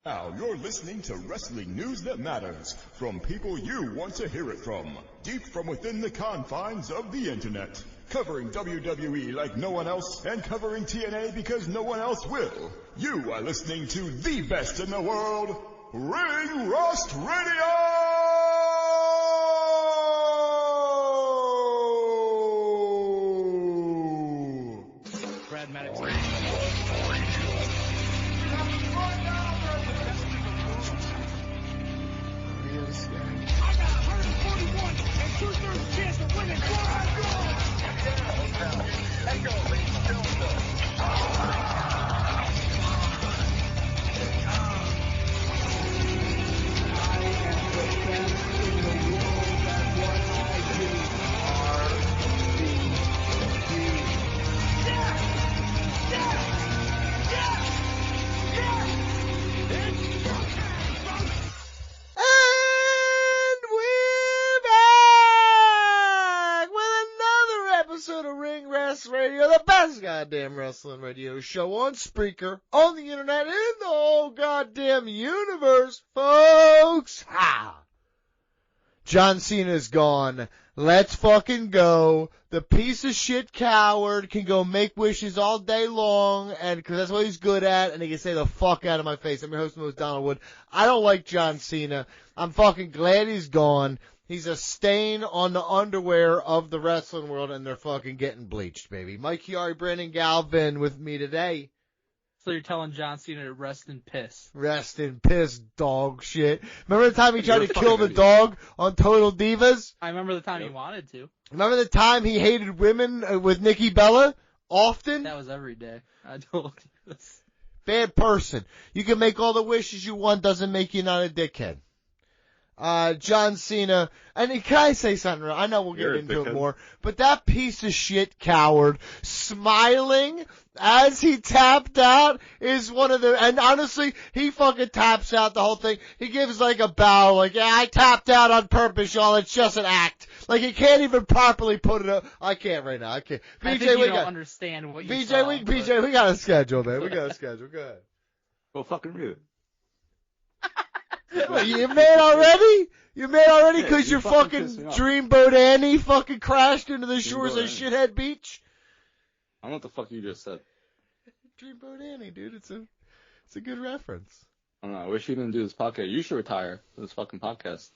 Now you're listening to wrestling news that matters, from people you want to hear it from, deep from within the confines of the internet. Covering WWE like no one else, and covering TNA because no one else will. You are listening to the best in the world, Ring Rust Radio! Brad Maddox. I got 141 and 2/3 chance of winning. Radio, the best goddamn wrestling radio show on Spreaker, on the internet, in the whole goddamn universe, folks. Ha! John Cena's gone. Let's fucking go. The piece of shit coward can go make wishes all day long, and cause that's what he's good at, and he can say the fuck out of my face. I'm your host, most Donald Wood. I don't like John Cena. I'm fucking glad he's gone. He's a stain on the underwear of the wrestling world, and they're fucking getting bleached, baby. Mike Chiari, Brandon Galvin with me today. So you're telling John Cena to rest in piss. Rest in piss, dog shit. Remember the time he tried to kill the dog on Total Divas? I remember the time he wanted to. Remember the time he hated women with Nikki Bella? Often? That was every day. I told you this. Bad person. You can make all the wishes you want, doesn't make you not a dickhead. John Cena, and can I say something? I know we'll get into it more, but that piece of shit coward smiling as he tapped out is one of the, and honestly, he fucking taps out the whole thing. He gives like a bow, like, yeah, I tapped out on purpose, y'all, it's just an act. Like, he can't even properly put it up. I can't right now, I can't. I think you don't understand what you saw. BJ, we got a schedule, man. We got a schedule, go ahead. Well, fucking read it. You mad already? You mad already because your fucking Dreamboat Annie fucking crashed into the shores of Shithead Beach? I don't know what the fuck you just said. Dreamboat Annie, dude. It's a good reference. I don't know. I wish you didn't do this podcast. You should retire from this fucking podcast.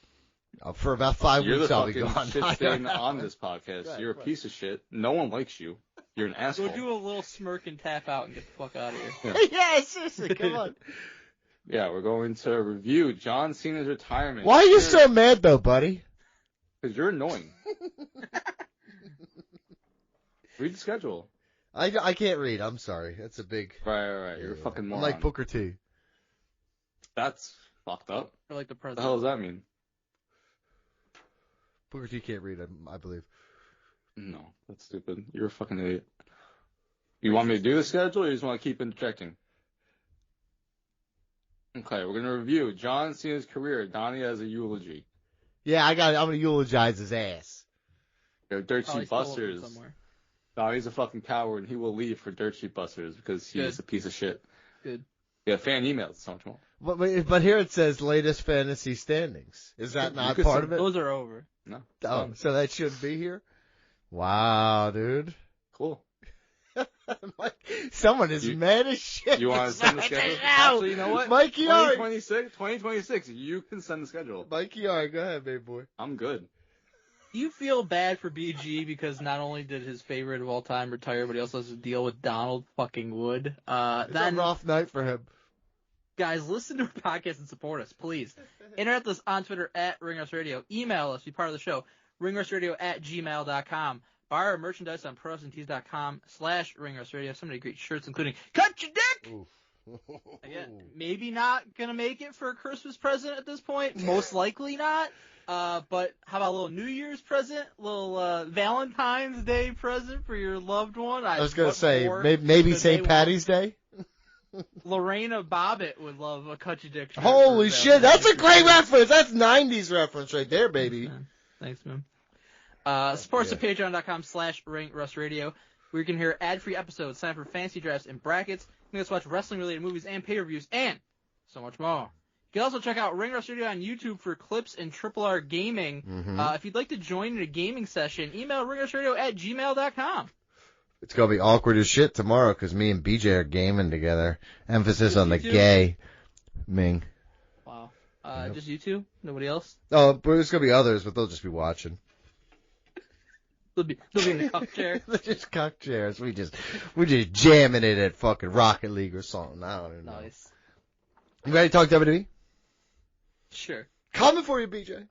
For about 5 weeks, I'll be gone. You're the fucking shit stain on this podcast. Right, you're a piece of shit. No one likes you. You're an asshole. Go do a little smirk and tap out and get the fuck out of here. Yeah, seriously, come on. Yeah, we're going to review John Cena's retirement. Why are you so mad, though, buddy? Because you're annoying. Read the schedule. I can't read. I'm sorry. That's a big... Right. You're a fucking moron. I'm like Booker T. That's fucked up. Or like the president. What the hell does that mean? Booker T can't read, I believe. No, that's stupid. You're a fucking idiot. You want me to do the schedule, or you just want to keep interjecting? Okay, we're going to review John Cena's career. Donnie has a eulogy. Yeah, I'm going to eulogize his ass. Dirt Sheet Busters. Donnie's a fucking coward, and he will leave for Dirt Sheet Busters because he is a piece of shit. Good. Yeah, fan emails. So much more. But here it says latest fantasy standings. Is that not part of it? Those are over. No. Oh, so that shouldn't be here? Wow, dude. Cool. Someone is mad as shit. You want to send the schedule? Actually, you know what? Mikey 2026, you can send the schedule. Mikey R, go ahead, baby boy. I'm good. Do you feel bad for BG because not only did his favorite of all time retire, but he also has to deal with Donald fucking Wood? It's a rough night for him. Guys, listen to our podcast and support us, please. Interact with us on Twitter at @RingRustRadio. Email us, be part of the show, ringrustradio@gmail.com. Buy our merchandise on ProWrestlingTees.com/RingRustRadio. So many great shirts, including Cut Your Dick! Again, maybe not going to make it for a Christmas present at this point. Most likely not. But how about a little New Year's present? A little Valentine's Day present for your loved one? I was going to say, maybe St. Patty's Day? Lorena Bobbitt would love a Cut Your Dick shirt. Holy shit, that's a great reference. That's 90s reference right there, baby. Thanks, man. Support us at patreon.com/RingRustRadio, where you can hear ad-free episodes, sign up for fantasy drafts and brackets. You can just watch wrestling-related movies and pay-per-views, and So much more. You can also check out Ring Rust Radio on YouTube for clips and Triple R Gaming. Mm-hmm. If you'd like to join in a gaming session, email ringrustradio@gmail.com. It's going to be awkward as shit tomorrow because me and BJ are gaming together. Emphasis Just on the you two? gay. Ming. Wow. Yep. Just you two? Nobody else? Oh, but there's going to be others, but they'll just be watching. They'll be in the cup chair. They're just cock chairs. We're just jamming it at fucking Rocket League or something. I don't even know. Nice. You ready to talk WWE? Sure. Coming for you, BJ.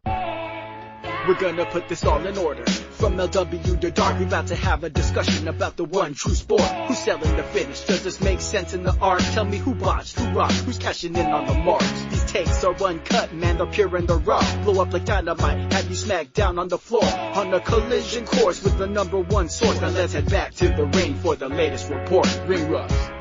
We're gonna put this all in order. From LW to Dark, we about to have a discussion about the one true sport. Who's selling the finish? Does this make sense in the art? Tell me who botched, who rocked, who's cashing in on the marks. These takes are uncut, man, they're pure and they're raw. Blow up like dynamite, have you smacked down on the floor. On a collision course with the number one source. Now let's head back to the ring for the latest report. Ring Rust.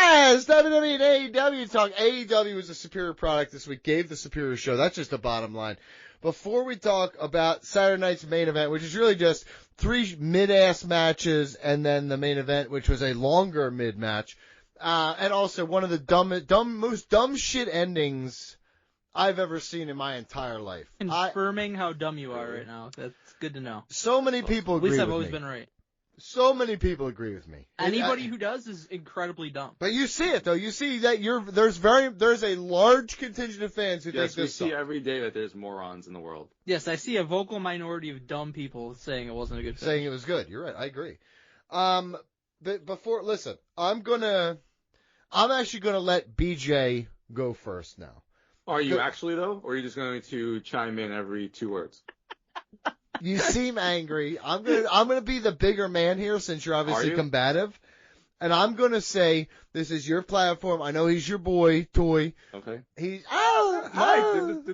Yes, WWE and AEW talk. AEW was a superior product this week, gave the superior show. That's just the bottom line. Before we talk about Saturday night's main event, which is really just 3 mid-ass matches and then the main event, which was a longer mid-match, and also one of the most dumb shit endings I've ever seen in my entire life. Confirming how dumb you are right now. That's good to know. So many people agree with me. At least I've always been right. So many people agree with me. Anybody who does is incredibly dumb. But you see it though. You see that there's a large contingent of fans who think this. Yes, we see every day that there's morons in the world. Yes, I see a vocal minority of dumb people saying it wasn't a good finish. Saying it was good. You're right. I agree. But listen, I'm actually gonna let BJ go first now. Are you actually though, or are you just going to chime in every 2 words? You seem angry. I'm gonna be the bigger man here since you're obviously combative. And I'm gonna say this is your platform. I know he's your boy, Toy. Okay. He's Mike,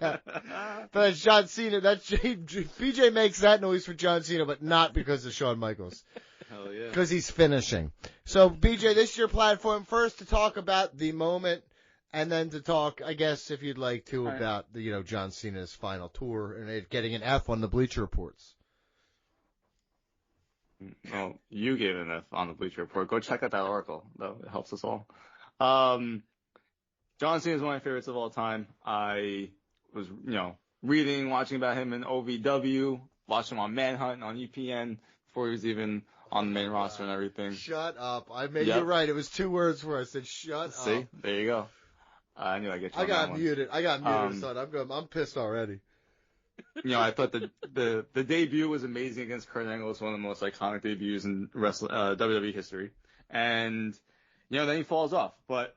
yeah. But it's John Cena. BJ makes that noise for John Cena, but not because of Shawn Michaels. Hell yeah. Because he's finishing. So BJ, this is your platform first to talk about the moment. And then to talk, I guess, if you'd like to, about John Cena's final tour and it getting an F on the Bleacher Reports. Well, you gave an F on the Bleacher Report. Go check out that article, though. It helps us all. John Cena is one of my favorites of all time. I was, reading, watching about him in OVW, watching him on Manhunt on EPN before he was even on the main roster and everything. Shut up. I made you right. It was 2 words where I said shut up. See? There you go. I knew I'd get you on that one. I got muted, son. I'm pissed already. I thought the debut was amazing against Kurt Angle. It's one of the most iconic debuts in WWE history. And, then he falls off. But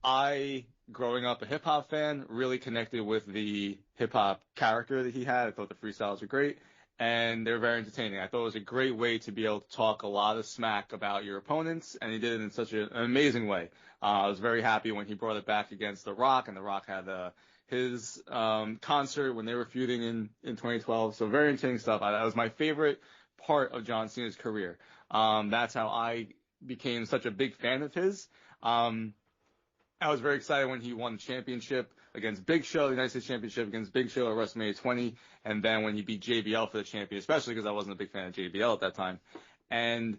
I, growing up a hip-hop fan, really connected with the hip-hop character that he had. I thought the freestyles were great. And they were very entertaining. I thought it was a great way to be able to talk a lot of smack about your opponents, and he did it in such an amazing way. I was very happy when he brought it back against The Rock, and The Rock had his concert when they were feuding in 2012. So very entertaining stuff. That was my favorite part of John Cena's career. That's how I became such a big fan of his. I was very excited when he won the championship against Big Show, the United States Championship against Big Show at WrestleMania 20, and then when he beat JBL for the champion, especially because I wasn't a big fan of JBL at that time. And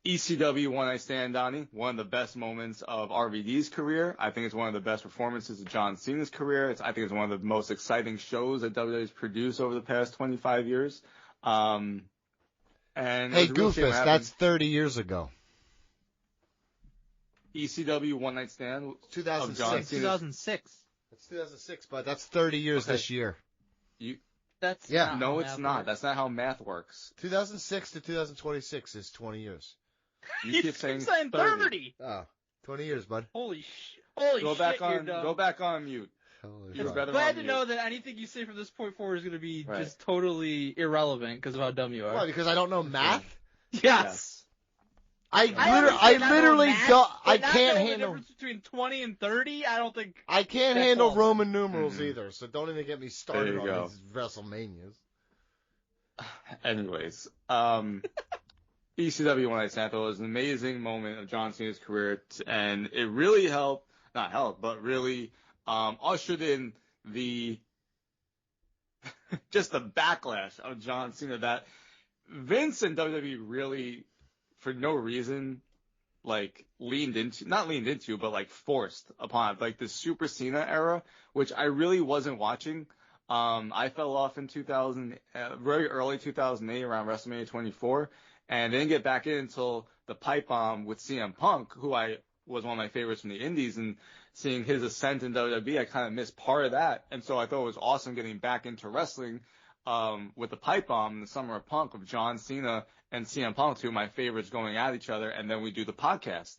ECW One Night Stand, Donnie, one of the best moments of RVD's career. I think it's one of the best performances of John Cena's career. I think it's one of the most exciting shows that WWE has produced over the past 25 years. And hey, Goofus, that's 30 years ago. ECW One Night Stand? 2006. 2006. It's 2006, but that's 30 years this year. No, it's not. That's not how math works. 2006 to 2026 is 20 years. You keep saying 30. Oh, 20 years, bud. Holy shit, Go back on mute. It's glad to know that anything you say from this point forward is going to be just totally irrelevant because of how dumb you are. Why? Because I don't know math? Yes. I literally don't. I can't handle the difference between 20 and 30. I don't think I can't handle Roman numerals either. So don't even get me started on go. these WrestleManias. Anyways, ECW One Night Stand was an amazing moment of John Cena's career, and it really really ushered in the just the backlash of John Cena that Vince and WWE really for no reason, like not leaned into, but like forced upon like the Super Cena era, which I really wasn't watching. I fell off in very early 2008 around WrestleMania 24, and didn't get back in until the pipe bomb with CM Punk, who I was one of my favorites from the Indies, and seeing his ascent in WWE, I kind of missed part of that, and so I thought it was awesome getting back into wrestling with the pipe bomb in the summer of Punk of John Cena and CM Punk, two of my favorites going at each other, and then we do the podcast.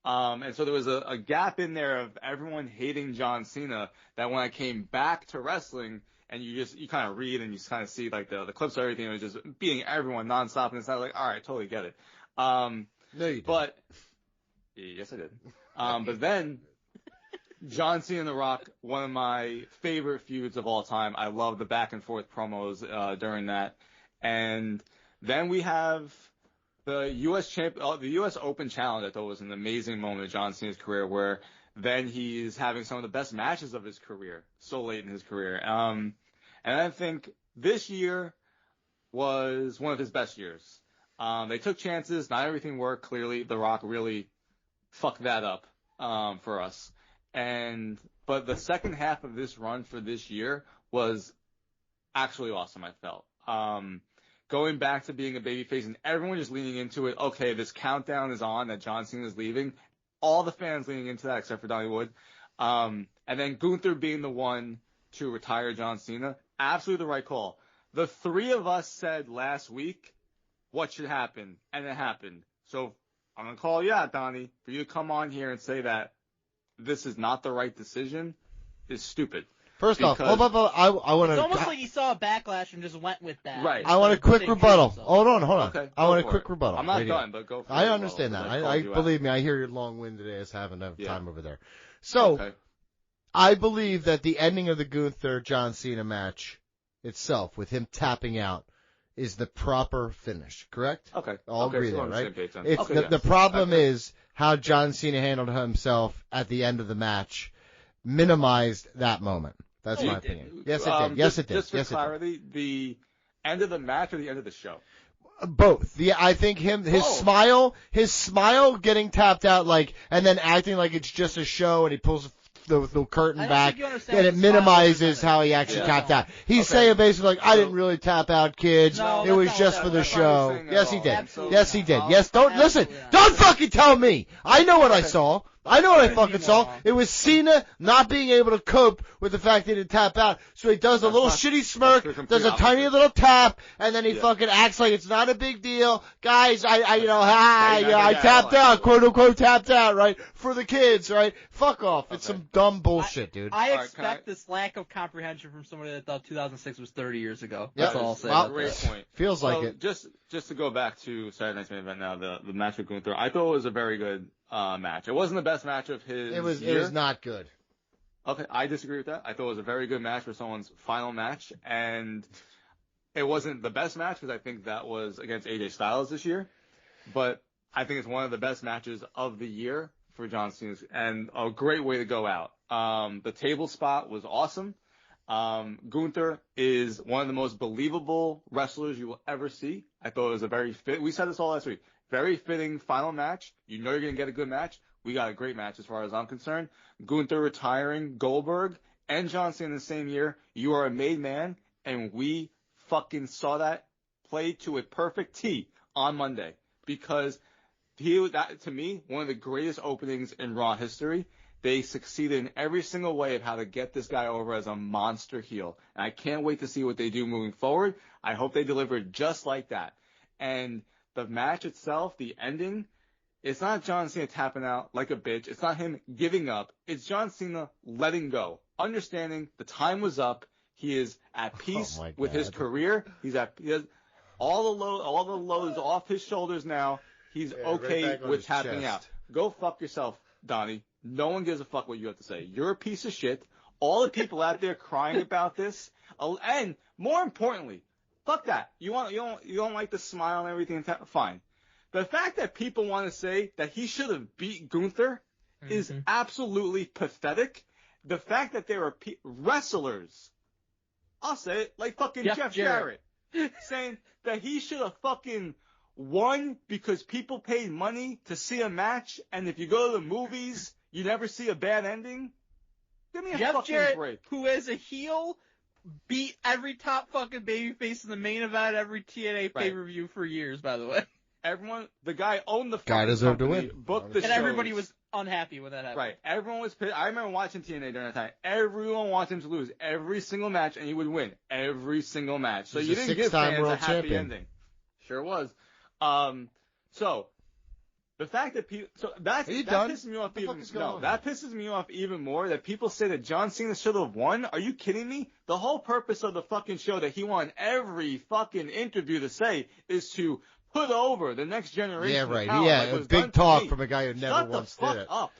And so there was a gap in there of everyone hating John Cena that when I came back to wrestling, and you kind of read and you kind of see like the clips of everything, it was just beating everyone nonstop, and it's not like, all right, totally get it. No, you didn't. But yes, I did. But then John Cena and The Rock, one of my favorite feuds of all time. I love the back and forth promos during that. And then we have the U.S. Open Challenge. I thought was an amazing moment of John Cena's career, where then he's having some of the best matches of his career, so late in his career. And I think this year was one of his best years. They took chances. Not everything worked. Clearly, The Rock really fucked that up for us. But the second half of this run for this year was actually awesome, I felt. Going back to being a babyface and everyone just leaning into it. Okay, this countdown is on that John Cena is leaving. All the fans leaning into that except for Donnie Wood. And then Gunther being the one to retire John Cena. Absolutely the right call. The three of us said last week what should happen, and it happened. So I'm going to call you out, Donnie, for you to come on here and say that this is not the right decision is stupid. First off, I want to. It's almost like he saw a backlash and just went with that. Right. I want a quick rebuttal. Hold on. Okay, I want a for quick it. rebuttal. I'm not right done, here. but go for it. I understand that. I believe me. I hear you're long-winded as having enough time over there. So, I believe that the ending of the Gunther John Cena match itself, with him tapping out, is the proper finish. Correct? Okay. All agree so there, right? It's the problem is how John Cena handled himself at the end of the match, minimized that moment. That's my opinion. Yes, it did. Yes, it did. Just for clarity, the end of the match or the end of the show? Both. I think his smile getting tapped out, and then acting like it's just a show, and he pulls the curtain back, and it minimizes how he actually tapped out. He's saying basically I didn't really tap out, kids. No, it was just for the show. Yes, he did. Absolutely Yes, he did. not. Yes, don't listen. Don't fucking tell me. I know what I saw. I know what I fucking saw. It was Cena not being able to cope with the fact that he didn't tap out. So he does a little shitty smirk, does a tiny little tap, and then he fucking acts like it's not a big deal. Guys, I tapped out, quote unquote tapped out, right? For the kids, right? Fuck off. It's some dumb bullshit, dude. I expect this lack of comprehension from somebody that thought 2006 was 30 years ago. Yep. That's all I'll say. Well, Great point. Feels like it. Just to go back to Saturday Night's Main Event now, the match with Gunther, I thought it was a very good match. It wasn't the best match of his It was not good. Okay, I disagree with that. I thought it was a very good match for someone's final match, and it wasn't the best match because I think that was against AJ Styles this year, but I think it's one of the best matches of the year for John Cena, and a great way to go out. The table spot was awesome. Gunther is one of the most believable wrestlers you will ever see. I thought it was we said this all last week, very fitting final match. You know you're going to get a good match. We got a great match as far as I'm concerned. Gunther retiring Goldberg and John Cena in the same year. You are a made man, and we fucking saw that play to a perfect T on Monday, because that to me, one of the greatest openings in Raw history. They succeeded in every single way of how to get this guy over as a monster heel. And I can't wait to see what they do moving forward. I hope they deliver just like that. And the match itself, the ending, it's not John Cena tapping out like a bitch. It's not him giving up. It's John Cena letting go, understanding the time was up. He is at peace with his career. He has all the loads off his shoulders now. He's okay right with tapping out. Go fuck yourself, Donnie. No one gives a fuck what you have to say. You're a piece of shit. All the people out there crying about this, and more importantly, fuck that. You don't like the smile and everything. Fine. The fact that people want to say that he should have beat Gunther is absolutely pathetic. The fact that there are wrestlers, I'll say it, like fucking Jeff Jarrett, saying that he should have fucking One, because people paid money to see a match, and if you go to the movies, you never see a bad ending. Give me a Jeff fucking Jarrett, break. who as a heel beat every top fucking babyface in the main event, every TNA pay-per-view for years, by the way. Everyone, the guy owned the Guy fucking deserved to company, win. booked the And shows. everybody was unhappy when that happened. Right. Everyone was pissed. I remember watching TNA during that time. Everyone wanted him to lose every single match, and he would win every single match. So He's you a didn't give six-time fans a world happy champion. ending. Sure was. So the fact that people, that done? pisses me off What the even. fuck is going No, on? that pisses me off even more. That people say that John Cena should have won. Are you kidding me? The whole purpose of the fucking show that he won every fucking interview to say is to put over the next generation. Yeah, of right. talent, Yeah, like a was done big to talk me. from a guy who never Shut once the fuck did it. up.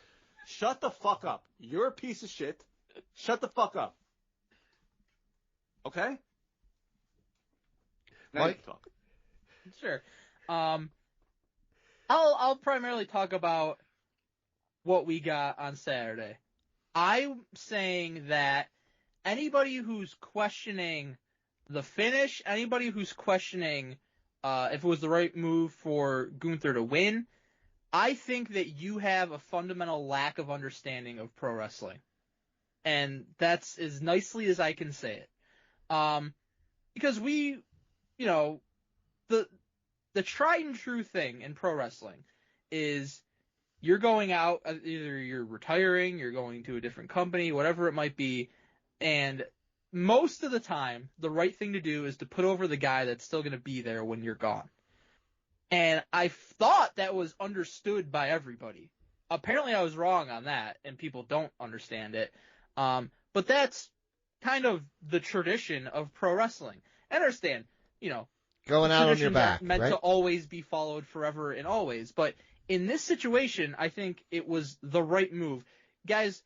Shut the fuck up. You're a piece of shit. Shut the fuck up. Okay? Now you Mike? can talk. Sure. I'll primarily talk about what we got on Saturday. I'm saying that anybody who's questioning the finish, anybody who's questioning if it was the right move for Gunther to win, I think that you have a fundamental lack of understanding of pro wrestling. And that's as nicely as I can say it. Because we, the tried and true thing in pro wrestling is you're going out, either you're retiring, you're going to a different company, whatever it might be, and most of the time, the right thing to do is to put over the guy that's still going to be there when you're gone. And I thought that was understood by everybody. Apparently I was wrong on that, and people don't understand it. But that's kind of the tradition of pro wrestling. I understand, Going out on your traditions back, aren't meant right? to always be followed forever and always. But in this situation, I think it was the right move. Guys,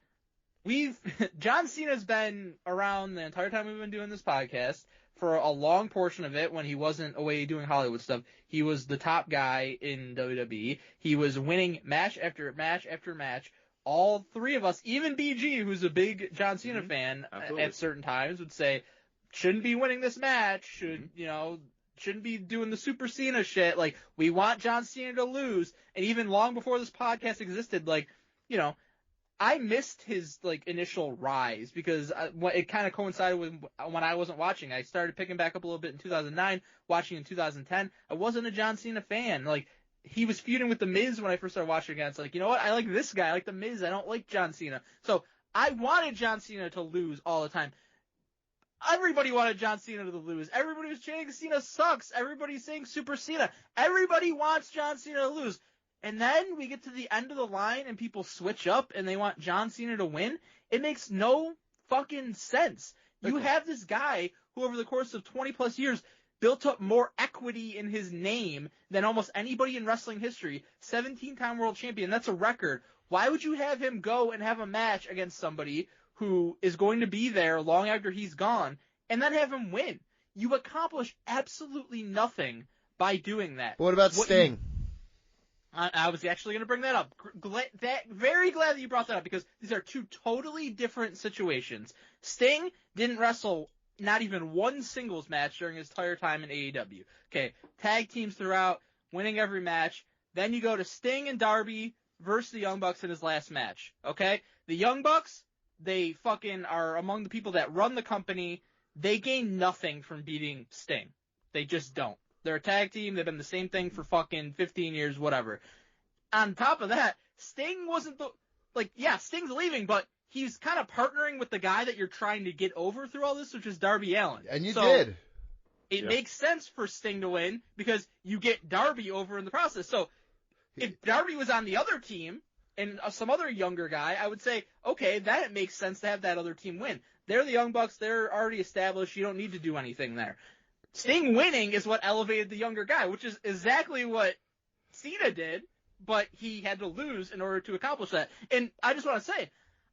John Cena's been around the entire time we've been doing this podcast. For a long portion of it, when he wasn't away doing Hollywood stuff, he was the top guy in WWE. He was winning match after match after match. All three of us, even BG, who's a big John Cena fan, Absolutely. at certain times would say, shouldn't be winning this match, shouldn't be doing the Super Cena shit. Like, we want John Cena to lose. And even long before this podcast existed, I missed his initial rise because it kind of coincided with when I wasn't watching. I started picking back up a little bit in 2009, watching in 2010. I wasn't a John Cena fan. He was feuding with The Miz when I first started watching again. It's like, you know what? I like this guy. I like The Miz. I don't like John Cena. So I wanted John Cena to lose all the time. Everybody wanted John Cena to lose. Everybody was chanting Cena sucks. Everybody's saying Super Cena. Everybody wants John Cena to lose. And then we get to the end of the line and people switch up and they want John Cena to win. It makes no fucking sense. You have this guy who over the course of 20 plus years built up more equity in his name than almost anybody in wrestling history. 17-time world champion. That's a record. Why would you have him go and have a match against somebody who is going to be there long after he's gone and then have him win? You accomplish absolutely nothing by doing that. What about Sting? I was actually going to bring that up. Very glad that you brought that up because these are two totally different situations. Sting didn't wrestle not even one singles match during his entire time in AEW. Okay, tag teams throughout, winning every match. Then you go to Sting and Darby versus the Young Bucks in his last match. Okay, the Young Bucks, they fucking are among the people that run the company. They gain nothing from beating Sting. They just don't. They're a tag team. They've been the same thing for fucking 15 years, whatever. On top of that, Sting wasn't Sting's leaving, but he's kind of partnering with the guy that you're trying to get over through all this, which is Darby Allin. And you did. It makes sense for Sting to win because you get Darby over in the process. So if Darby was on the other team and some other younger guy, I would say, okay, that makes sense to have that other team win. They're the Young Bucks. They're already established. You don't need to do anything there. Sting winning is what elevated the younger guy, which is exactly what Cena did, but he had to lose in order to accomplish that. And I just want to say,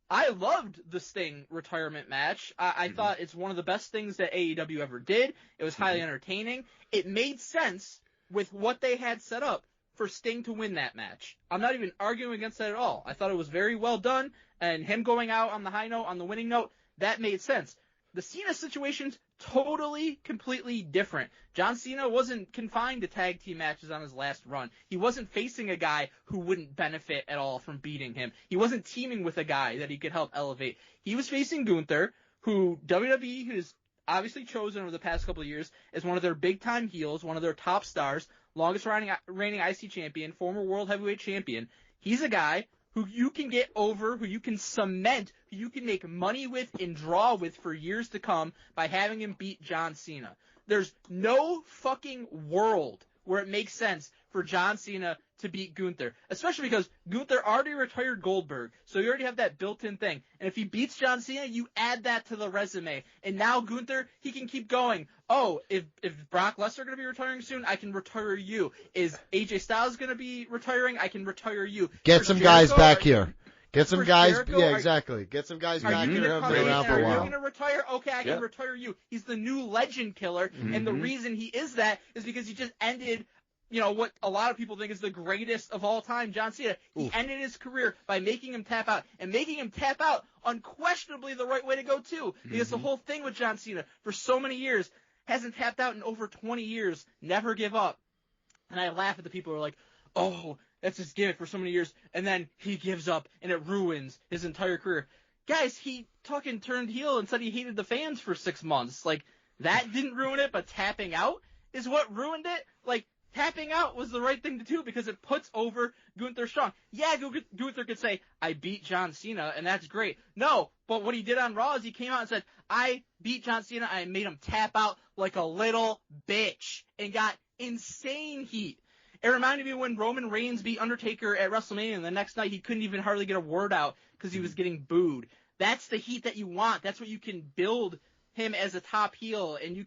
I loved the Sting retirement match. I thought it's one of the best things that AEW ever did. It was highly entertaining. It made sense with what they had set up for Sting to win that match. I'm not even arguing against that at all. I thought it was very well done, and him going out on the high note, on the winning note, that made sense. The Cena situation's totally, completely different. John Cena wasn't confined to tag team matches on his last run. He wasn't facing a guy who wouldn't benefit at all from beating him. He wasn't teaming with a guy that he could help elevate. He was facing Gunther, who WWE has obviously chosen over the past couple of years as one of their big-time heels, one of their top stars, longest reigning IC champion, former world heavyweight champion. He's a guy who you can get over, who you can cement, who you can make money with and draw with for years to come by having him beat John Cena. There's no fucking world where it makes sense for John Cena to beat Gunther, especially because Gunther already retired Goldberg, so you already have that built-in thing. And if he beats John Cena, you add that to the resume. And now Gunther, he can keep going. Oh, if Brock Lesnar going to be retiring soon, I can retire you. Is AJ Styles going to be retiring? I can retire you. Get some guys back here. Get some guys. Jericho, Yeah, exactly. Get some guys back here who have been around for a Are you while. going to retire? Okay, I can retire you. He's the new legend killer, and the reason he is that is because he just ended, what a lot of people think is the greatest of all time, John Cena. He ended his career by making him tap out, and making him tap out unquestionably the right way to go too, because the whole thing with John Cena for so many years hasn't tapped out in over 20 years. Never give up. And I laugh at the people who are like, oh, that's his gimmick for so many years, and then he gives up, and it ruins his entire career. Guys, he fucking turned heel and said he hated the fans for 6 months. Like, that didn't ruin it, but tapping out is what ruined it? Like, tapping out was the right thing to do because it puts over Gunther strong. Yeah, Gunther could say, I beat John Cena, and that's great. No, but what he did on Raw is he came out and said, I beat John Cena, I made him tap out like a little bitch, and got insane heat. It reminded me when Roman Reigns beat Undertaker at WrestleMania, and the next night he couldn't even hardly get a word out because he was getting booed. That's the heat that you want. That's what you can build him as a top heel, and you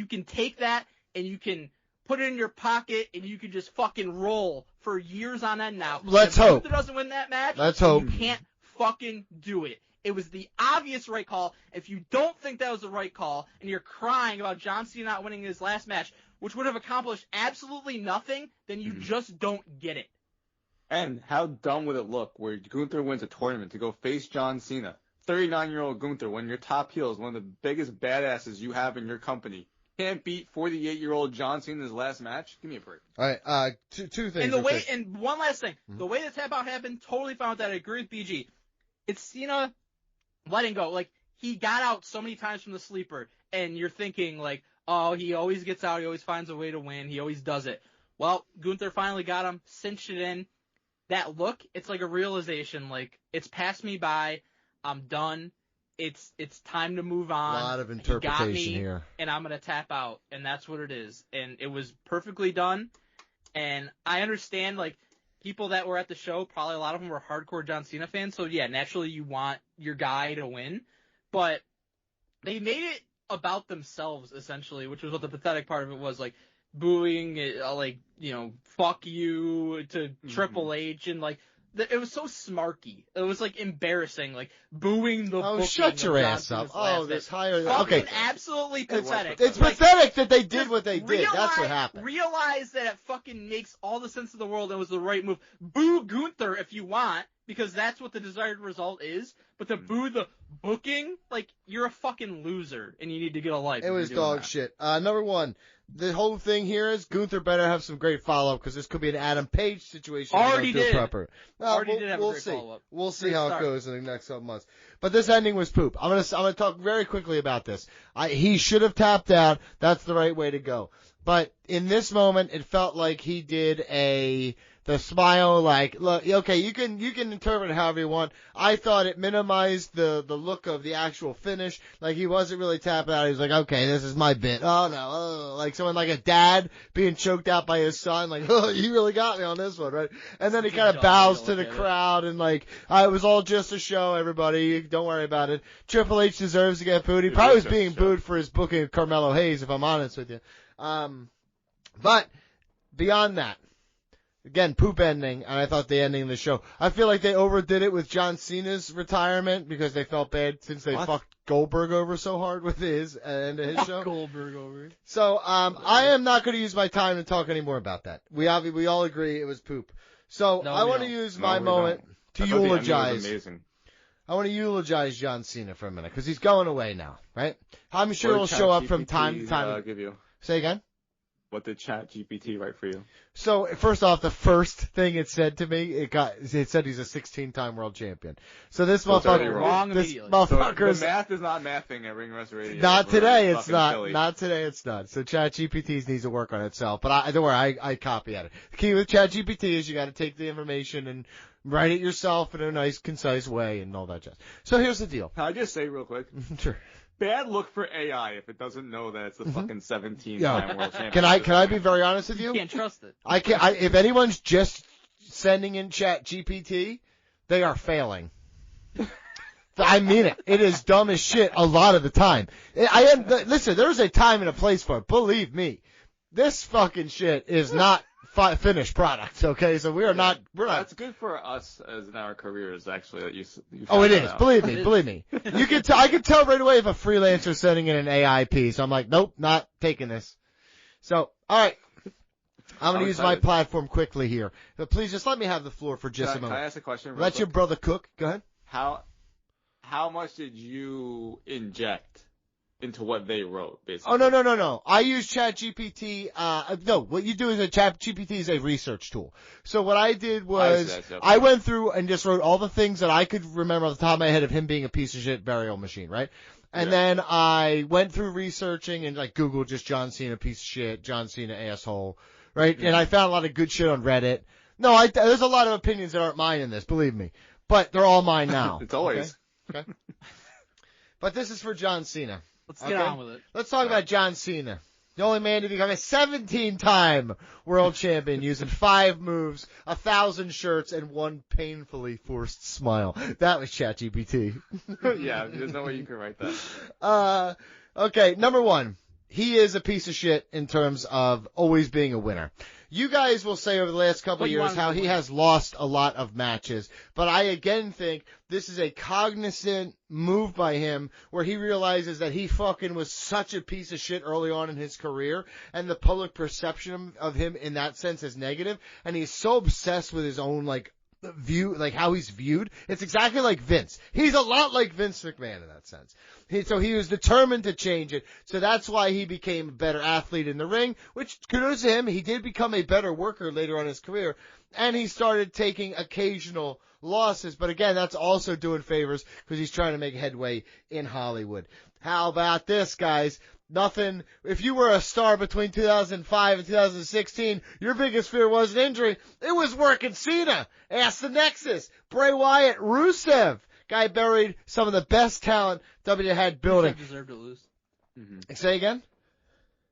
can take that and you can put it in your pocket, and you can just fucking roll for years on end now. Let's hope. If Gunther doesn't win that match, let's hope. You can't fucking do it. It was the obvious right call. If you don't think that was the right call, and you're crying about John Cena not winning his last match, which would have accomplished absolutely nothing, then you just don't get it. And how dumb would it look where Gunther wins a tournament to go face John Cena? 39-year-old Gunther, when your top heel is one of the biggest badasses you have in your company, can't beat 48-year-old John Cena in his last match? Give me a break. All right, two things. And one last thing. The way the tap out happened, totally fine with that. I agree with BG. It's Cena letting go. Like, he got out so many times from the sleeper, and you're thinking, like, oh, he always gets out. He always finds a way to win. He always does it. Well, Gunther finally got him, cinched it in. That look, it's like a realization. Like, it's passed me by. I'm done. It's time to move on. A lot of interpretation he got me, here. And I'm going to tap out. And that's what it is. And it was perfectly done. And I understand, like, people that were at the show, probably a lot of them were hardcore John Cena fans. So, yeah, naturally you want your guy to win. But they made it about themselves, essentially, which was what the pathetic part of it was, like, booing, fuck you to Triple H, and, like, it was so smarky. It was, like, embarrassing, like, booing the booking shut your of ass up. Oh, this higher... Fucking Okay. absolutely pathetic. It's pathetic that they did what they did. That's what happened. Realize that it fucking makes all the sense of the world and was the right move. Boo Gunther if you want, because that's what the desired result is. But to boo the booking, like, you're a fucking loser, and you need to get a life. It was dog shit. Number one, the whole thing here is Gunther better have some great follow-up, because this could be an Adam Page situation. Already did. Already did have a great follow-up. We'll see how it goes in the next couple months. But this ending was poop. I'm gonna talk very quickly about this. He should have tapped out. That's the right way to go. But in this moment, it felt like he did the smile, like, look, okay, you can interpret it however you want. I thought it minimized the look of the actual finish. Like, he wasn't really tapping out. He was like, okay, this is my bit. Oh no, like someone like a dad being choked out by his son, like, oh, you really got me on this one, right? And then he kind of bows to the crowd and like, it was all just a show, everybody. Don't worry about it. Triple H deserves to get booed. He probably was being booed for his booking of Carmelo Hayes, if I'm honest with you. But beyond that, again, poop ending, and I thought the ending of the show. I feel like they overdid it with John Cena's retirement because they felt bad since they fucked Goldberg over so hard with his end of his show. Goldberg over. So, I am not going to use my time to talk anymore about that. We all agree it was poop. So, I want to use my moment to eulogize. Amazing. I want to eulogize John Cena for a minute because he's going away now, right? I'm sure he'll What did show up from ChatGPT, time to time. give you? Say again? What did ChatGPT write for you? So first off, the first thing it said to me, it said he's a 16-time world champion. So this So it's already motherfucker, wrong this immediately. motherfucker, So the math is not mathing at Ring Rust Radio. not We're today. It's fucking not. silly. Not today. It's not. So ChatGPT needs to work on itself. But don't worry, I copy at it. The key with ChatGPT is you got to take the information and write it yourself in a nice, concise way and all that jazz. So here's the deal. Can I just say real quick? Sure. Bad look for AI if it doesn't know that it's the fucking 17th Yeah. time world champion. Can I be very honest with You you? can't trust it. If anyone's just sending in ChatGPT, they are failing. I mean it. It is dumb as shit a lot of the time. Listen, there's a time and a place for it. Believe me. This fucking shit is not finished product, okay? So we're not. That's good for us as in our careers, actually. That you Oh, it found is. out. Believe me. You can I can tell right away if a freelancer sending in an AI piece. I'm like, nope, not taking this. So, all right. I'm going to use my excited. platform quickly here. But please just let me have the floor for just a Can I moment. ask a question? real Let your quick? brother cook. Go ahead. How much did you inject into what they wrote, basically? Oh, no. I use ChatGPT. No, what you do is ChatGPT is a research tool. So what I did was okay. I went through and just wrote all the things that I could remember off the top of my head of him being a piece of shit burial machine, right? And then I went through researching and like Google just John Cena piece of shit, John Cena asshole, right? And I found a lot of good shit on Reddit. No, there's a lot of opinions that aren't mine in this, believe me. But they're all mine now. It's always. Okay. But this is for John Cena. Let's get on with it. Let's talk about John Cena. The only man to become a 17-time world champion using 5 moves, 1,000 shirts, and 1 painfully forced smile. That was ChatGPT. Yeah, there's no way you can write that. Okay, number 1. He is a piece of shit in terms of always being a winner. You guys will say over the last couple of years how he has lost a lot of matches, but I again think this is a cognizant move by him where he realizes that he fucking was such a piece of shit early on in his career, and the public perception of him in that sense is negative, and he's so obsessed with his own view, like how he's viewed. It's exactly like Vince. He's a lot like Vince McMahon in that sense. So he was determined to change it. So that's why he became a better athlete in the ring, which kudos to him. He did become a better worker later on in his career. And he started taking occasional losses. But again, that's also doing favors because he's trying to make headway in Hollywood. How about this, guys? Nothing. If you were a star between 2005 and 2016, your biggest fear wasn't injury. It was working Cena. Ask the Nexus. Bray Wyatt, Rusev. Guy buried some of the best talent WWE had building. Rusev deserved to lose. Mm-hmm. Say again?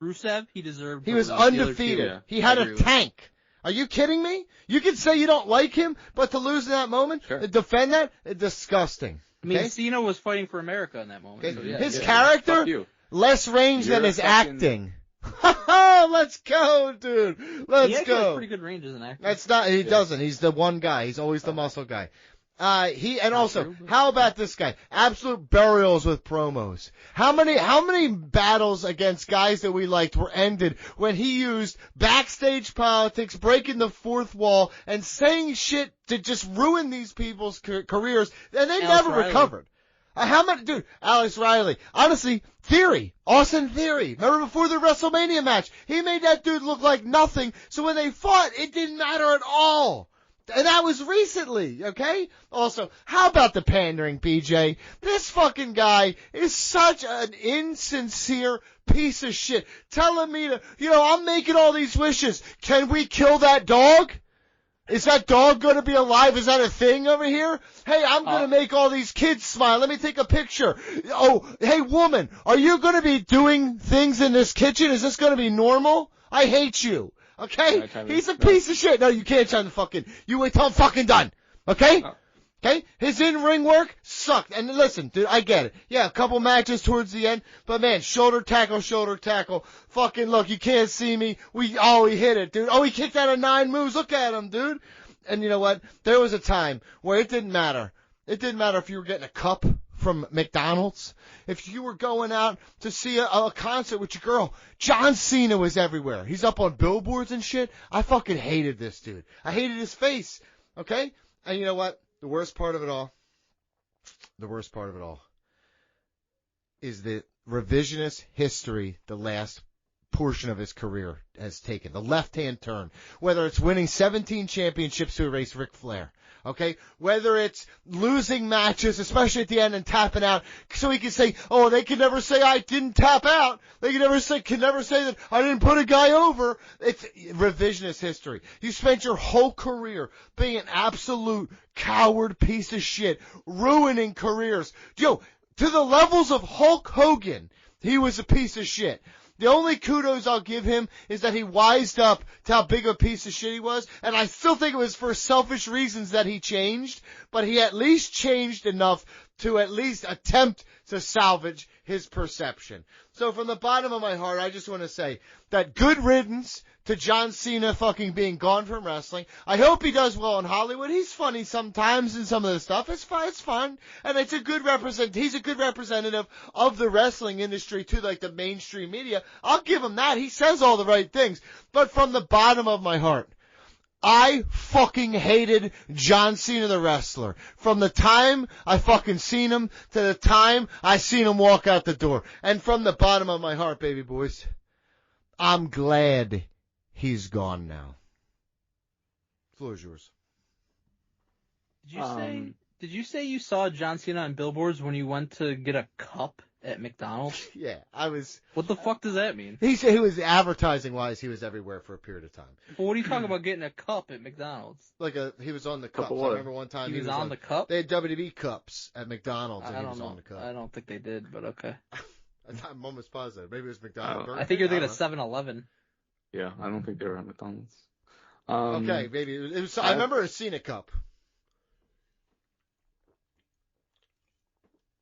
Rusev, he deserved to He was lose. undefeated. Yeah, He had I a agree with tank. Are you kidding me? You can say you don't like him, but to lose in that moment, defend that, disgusting. I mean, Okay? Cena was fighting for America in that moment. Okay? So yeah, His yeah. character, Fuck you. less range You're than a his fucking- acting. Let's go, dude. He Let's actually has go. pretty good range as an actor. That's not, he doesn't. He's the one guy. He's always the muscle guy. Also, true. how about this guy? Absolute burials with promos. How many battles against guys that we liked were ended when he used backstage politics, breaking the fourth wall, and saying shit to just ruin these people's careers, and they Alex never Riley. recovered. How many, dude, Alex Riley. Honestly, Austin Theory. Remember before the WrestleMania match? He made that dude look like nothing, so when they fought, it didn't matter at all. And that was recently, okay? Also, how about the pandering, BJ? This fucking guy is such an insincere piece of shit. Telling me to, I'm making all these wishes. Can we kill that dog? Is that dog going to be alive? Is that a thing over here? Hey, I'm going to make all these kids smile. Let me take a picture. Oh, hey, woman, are you going to be doing things in this kitchen? Is this going to be normal? I hate you. Okay? He's a piece of shit. No, you can't chime the fucking. You wait till I'm fucking done. Okay? Okay? His in-ring work sucked. And listen, dude, I get it. Yeah, a couple matches towards the end. But man, shoulder tackle. Fucking look, you can't see me. He hit it, dude. Oh, he kicked out of 9 moves. Look at him, dude. And you know what? There was a time where it didn't matter. It didn't matter if you were getting a cup from McDonald's. If you were going out to see a concert with your girl, John Cena was everywhere. He's up on billboards and shit. I fucking hated this dude. I hated his face. Okay? And you know what? The worst part of it all, the worst part of it all, is the revisionist history the last portion of his career has taken. The left-hand turn. Whether it's winning 17 championships to erase Ric Flair. Okay? Whether it's losing matches, especially at the end, and tapping out, so he can say, oh, they can never say I didn't tap out. They can never say that I didn't put a guy over. It's revisionist history. You spent your whole career being an absolute coward piece of shit, ruining careers. Yo, to the levels of Hulk Hogan, he was a piece of shit. The only kudos I'll give him is that he wised up to how big a piece of shit he was, and I still think it was for selfish reasons that he changed, but he at least changed enough to at least attempt to salvage his perception. So from the bottom of my heart, I just want to say that good riddance to John Cena fucking being gone from wrestling. I hope he does well in Hollywood. He's funny sometimes in some of the stuff. It's fun. And he's a good representative of the wrestling industry to like the mainstream media. I'll give him that. He says all the right things. But from the bottom of my heart, I fucking hated John Cena the wrestler. From the time I fucking seen him to the time I seen him walk out the door. And from the bottom of my heart, baby boys, I'm glad he's gone now. The floor is yours. Did you say you saw John Cena on billboards when you went to get a cup at McDonald's? Yeah, I was. What the fuck does that mean? He said he was advertising wise. He was everywhere for a period of time. But what are you talking about getting a cup at McDonald's? He was on the cups. I water. remember one time He was on the cup? They had WWE cups at McDonald's, and I he don't was know. on the cup. I don't think they did, but okay. I'm almost positive. Maybe it was McDonald's. I think you're thinking of 7-Eleven. Yeah, I don't think they were at McDonald's. Okay, maybe it was. I remember a Cena cup.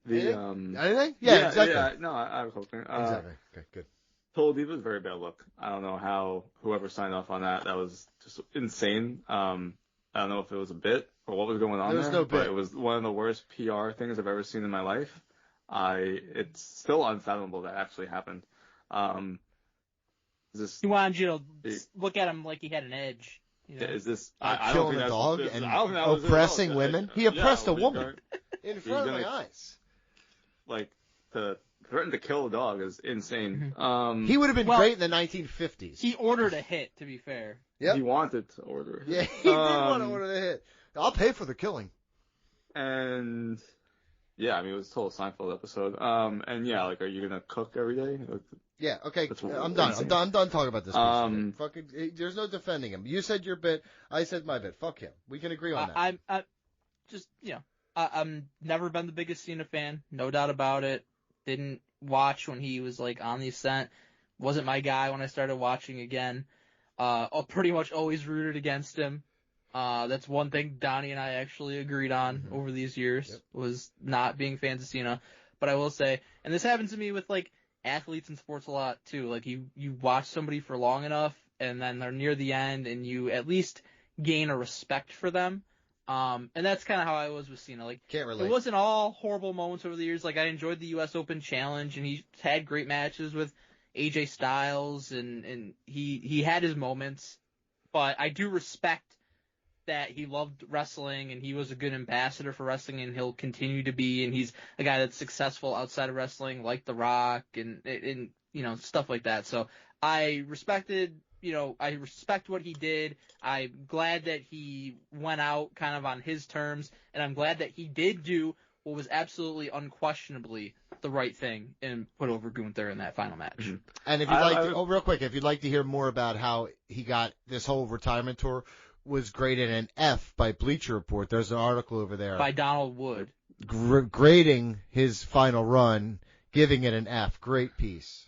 Anything? Yeah, exactly. Yeah, no, I was hoping. Exactly. Okay, good. Total Diva was a very bad look. I don't know how whoever signed off on that. That was just insane. I don't know if it was a bit or what was going on there. There was no bit. But it was one of the worst PR things I've ever seen in my life. It's still unfathomable that actually happened. He wanted you to look at him like he had an edge. You know? Is this I don't think think that's a dog this, and I don't think that was it at all. oppressing women? He oppressed a woman in front of my gonna- eyes. Like to threaten to kill a dog is insane. He would have been great in the 1950s. He ordered a hit, to be fair. Yep. He wanted to order it. Yeah, he did want to order the hit. I'll pay for the killing. And yeah, I mean it was a total Seinfeld episode. And yeah, like, are you gonna cook every day? Yeah, okay, That's I'm done. I'm done talking about this. Fucking, there's no defending him. You said your bit, I said my bit. Fuck him. We can agree on that. I'm never been the biggest Cena fan, no doubt about it. Didn't watch when he was like on the ascent. Wasn't my guy when I started watching again. Pretty much always rooted against him. That's one thing Donnie and I actually agreed on over these years, was not being fans of Cena. But I will say, and this happens to me with like athletes in sports a lot too. Like you watch somebody for long enough, and then they're near the end, and you at least gain a respect for them. And that's kind of how I was with Cena. Like, Can't relate. It wasn't all horrible moments over the years. Like, I enjoyed the U.S. Open Challenge, and he had great matches with AJ Styles, and he had his moments. But I do respect that he loved wrestling, and he was a good ambassador for wrestling, and he'll continue to be. And he's a guy that's successful outside of wrestling, like The Rock, and you know, stuff like that. So I respected. I respect what he did. I'm glad that he went out kind of on his terms, and I'm glad that he did do what was absolutely unquestionably the right thing and put over Gunther in that final match. Mm-hmm. And if you'd real quick, if you'd like to hear more about how he got this whole retirement tour, was graded an F by Bleacher Report. There's an article over there by Donald Wood grading his final run, giving it an F. Great piece.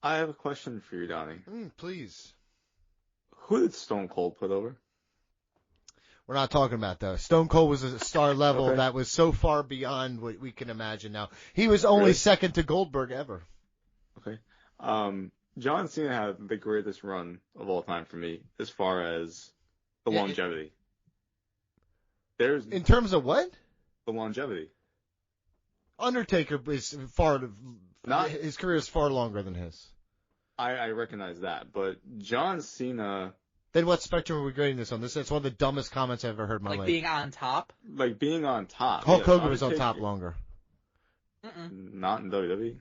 I have a question for you, Donnie. Please. Who did Stone Cold put over? We're not talking about those. Stone Cold was a star level that was so far beyond what we can imagine now. He was only second to Goldberg ever. Okay. John Cena had the greatest run of all time for me as far as the longevity. In terms of what? The longevity. Undertaker is his career is far longer than his. I recognize that, but John Cena. Then what spectrum are we grading this on? It's one of the dumbest comments I've ever heard in my life. Like being on top? Like being on top. Hulk Hogan was on top longer. Not in WWE.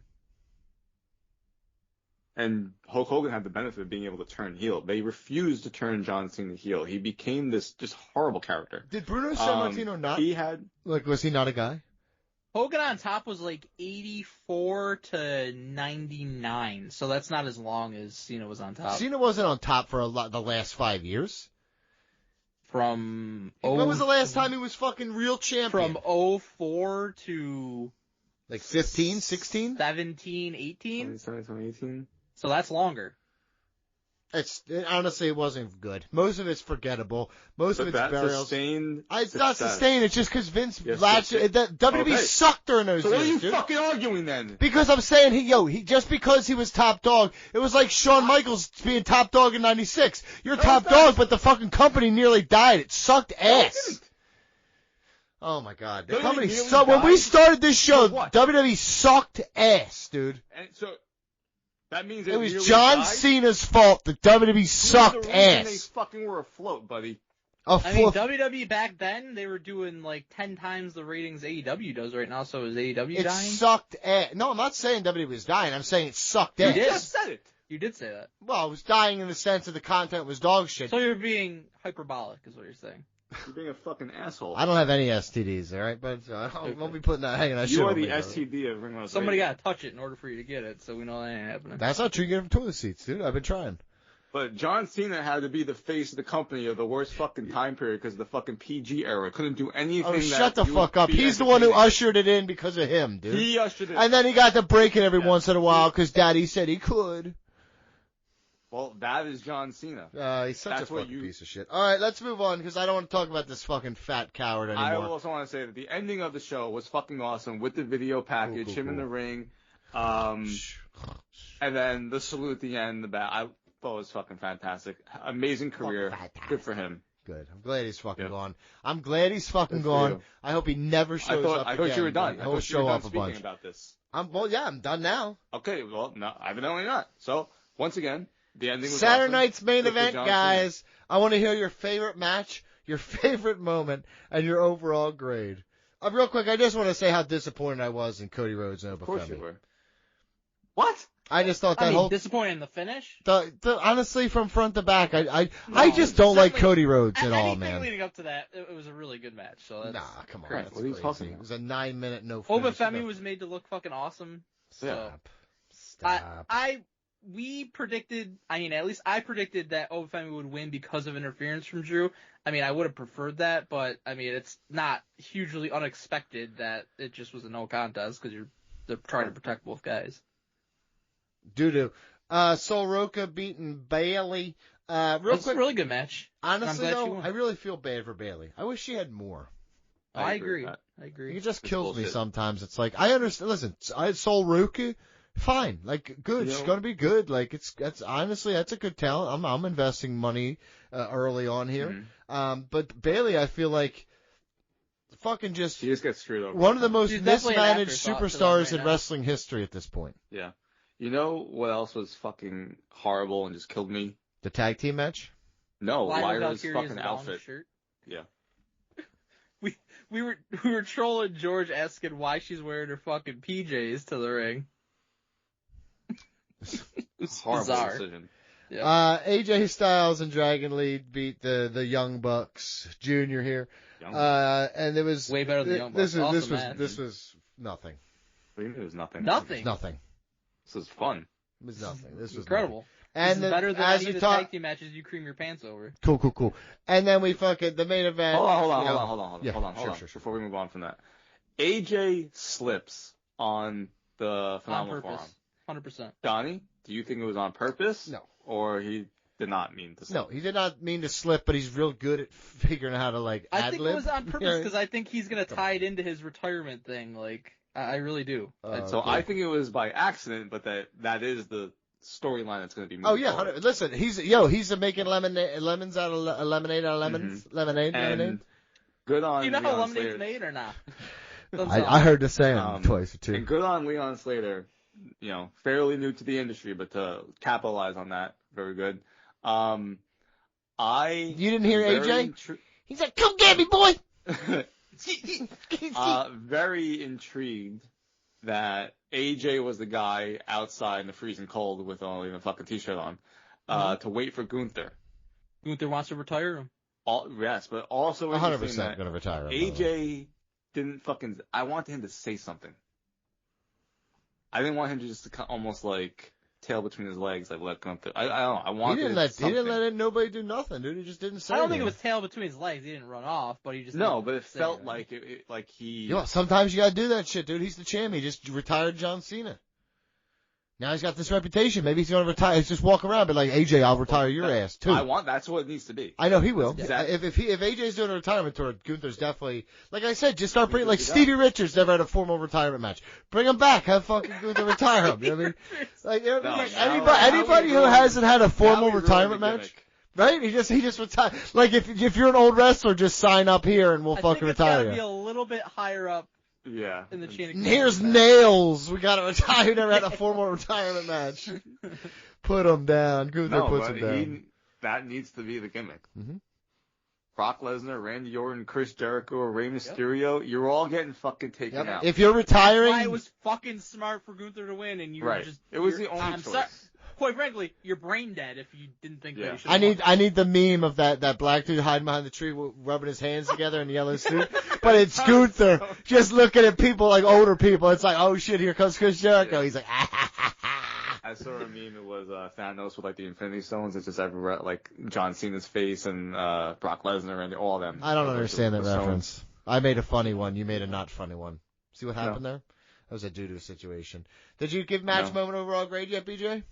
And Hulk Hogan had the benefit of being able to turn heel. They refused to turn John Cena heel. He became this just horrible character. Did Bruno Sammartino not? He had Was he not a guy? Hogan on top was like 84 to 99, so that's not as long as Cena was on top. Cena wasn't on top for the last 5 years. From When was the last time he was fucking real champion? From 04 to like 15, 16? 17, 18? 18. So that's longer. Honestly, it wasn't good. Most of it's forgettable. Most of it's burials. It's not sustained. It's just because Vince WWE sucked during those years. So what are you dude. fucking arguing then? Because I'm saying he just because he was top dog, it was like Shawn Michaels being top dog in '96. You're top dog, but the fucking company nearly died. It sucked ass. Oh my God, the company sucked. When we started this show, WWE sucked ass, dude. And so. That means it was John Cena's fault that WWE sucked ass. They fucking were afloat, buddy. I mean, WWE back then, they were doing like 10 times the ratings AEW does right now, so is AEW dying? It sucked ass. No, I'm not saying WWE was dying. I'm saying it sucked ass. You just said it. You did say that. Well, it was dying in the sense that the content was dog shit. So you're being hyperbolic, is what you're saying. You're being a fucking asshole. I don't have any STDs, all right? But I won't be putting that hanging on. You are the STD of Ring Rust. Somebody got to touch it in order for you to get it, so we know that ain't happening. That's not true. You get them toilet seats, dude. I've been trying. But John Cena had to be the face of the company of the worst fucking time period because of the fucking PG era. Couldn't do anything. Oh, shut the fuck up. He's the one who ushered it in because of him, dude. He ushered it. And then he got to break it every once in a while because Daddy said he could. Well, that is John Cena. He's such a fucking piece of shit. All right, let's move on because I don't want to talk about this fucking fat coward anymore. I also want to say that the ending of the show was fucking awesome with the video package, him in the ring, and then the salute at the end. I thought it was fucking fantastic. Amazing career. Good for him. Good. I'm glad he's fucking gone. I'm glad he's fucking gone. I hope he never shows up again. I thought you were done. He'll show up a bunch. Speaking about this. I'm done now. Okay, well, no, evidently not. So, once again, the ending was Saturday awesome. night's main event, guys. Cena. I want to hear your favorite match, your favorite moment, and your overall grade. Real quick, I just want to say how disappointed I was in Cody Rhodes and Obafemi. Of course you were. What? I just thought that disappointed in the finish? Honestly, from front to back, I just don't like Cody Rhodes at all, man. Leading up to that, it was a really good match. So that's come on. crazy. What are you talking about? It was a 9-minute no finish. Obafemi was made to look fucking awesome. So. Stop. We predicted, at least I predicted that Obafemi would win because of interference from Drew. I would have preferred that, but, it's not hugely unexpected that it just was a no contest because they're trying to protect both guys. Doo-doo. Sol Roca beating Bailey. It's a really good match. Honestly, though, I really feel bad for Bailey. I wish she had more. I agree. It just kills me sometimes. It's like, I understand. Listen, Sol Roca, fine. Like, good. She's going to be good. Like, that's honestly, that's a good talent. I'm investing money early on here. Mm-hmm. But Bailey, I feel like, fucking she just gets screwed over. One of the most mismanaged superstars in wrestling history at this point. Yeah. You know what else was fucking horrible and just killed me? The tag team match? No, Lyra's fucking outfit. Shirt. Yeah. We were trolling George asking why she's wearing her fucking PJs to the ring. It's horrible bizarre. Decision. Yeah. AJ Styles and Dragon Lee beat the Young Bucks Junior here. And it was way better than Young Bucks. This was nothing. What do you mean it was nothing? Nothing. This was fun. It was nothing. This was incredible. Nothing. And this is better than any of the tag team matches you cream your pants over. Cool. And then we the main event. Hold on. Sure. Before we move on from that, AJ slips on the Phenomenal Forum. 100%. Donnie, do you think it was on purpose? No. Or he did not mean to slip? No, he did not mean to slip, but he's real good at figuring out how to ad-lib. I think it was on purpose because I think he's gonna tie it into his retirement thing. Like I really do. I think it was by accident, but that is the storyline that's going to be moving forward. Listen, he's making lemons out of lemonade out of lemons. Mm-hmm. Lemonade. Good on. Do you know how lemonade's made or not? I heard the saying twice or two. And good on Leon Slater. Fairly new to the industry, but to capitalize on that, very good. You didn't hear AJ? He's like, "Come get me, boy." Very intrigued that AJ was the guy outside in the freezing cold with only a fucking t-shirt on, to wait for Gunther. Gunther wants to retire him. Yes, but also 100% that going to retire him. AJ didn't fucking. I wanted him to say something. I didn't want him to just almost like tail between his legs, like let Gunther. I don't know. I wanted. He didn't let nobody do nothing, dude. He just didn't say. I don't think anything. it was tail between his legs. He didn't run off, but he just. No, but it say felt it. like like he. Yeah, sometimes you gotta do that shit, dude. He's the champ. He just retired John Cena. Now he's got this reputation. Maybe he's gonna retire. He's just walk around, but like AJ, I'll retire your ass too. That's what it needs to be. I know he will. Exactly. If AJ's doing a retirement tour, Gunther's definitely, like I said, just start bringing, like Stevie Richards never had a formal retirement match. Bring him back. Have fucking Gunther retire him. You know what I mean? Like, anybody who hasn't had a formal retirement match, right? He just retire. Like if you're an old wrestler, just sign up here and we'll fucking retire you. I think it's gotta be a little bit higher up. Yeah. In the chain of Here's Nails. We got to retire. Never had a formal retirement match. Put him down. Gunther puts him down. That needs to be the gimmick. Mm-hmm. Brock Lesnar, Randy Orton, Chris Jericho, Rey Mysterio, you're all getting fucking taken out. If you're retiring, that's why it was fucking smart for Gunther to win, and you were just. It was the only choice. Sorry. Quite frankly, you're brain dead if you didn't think that you should. I need the meme of that black dude hiding behind the tree rubbing his hands together in the yellow suit. But it's Gunther just looking at people like older people. It's like, oh shit, here comes Chris Jericho. He's like, I saw a meme. It was Thanos with like the Infinity Stones. It's just everywhere, like John Cena's face and Brock Lesnar and all of them. I don't understand that reference. I made a funny one. You made a not funny one. See what happened there? That was a doo-doo situation. Did you give match moment overall grade yet, BJ?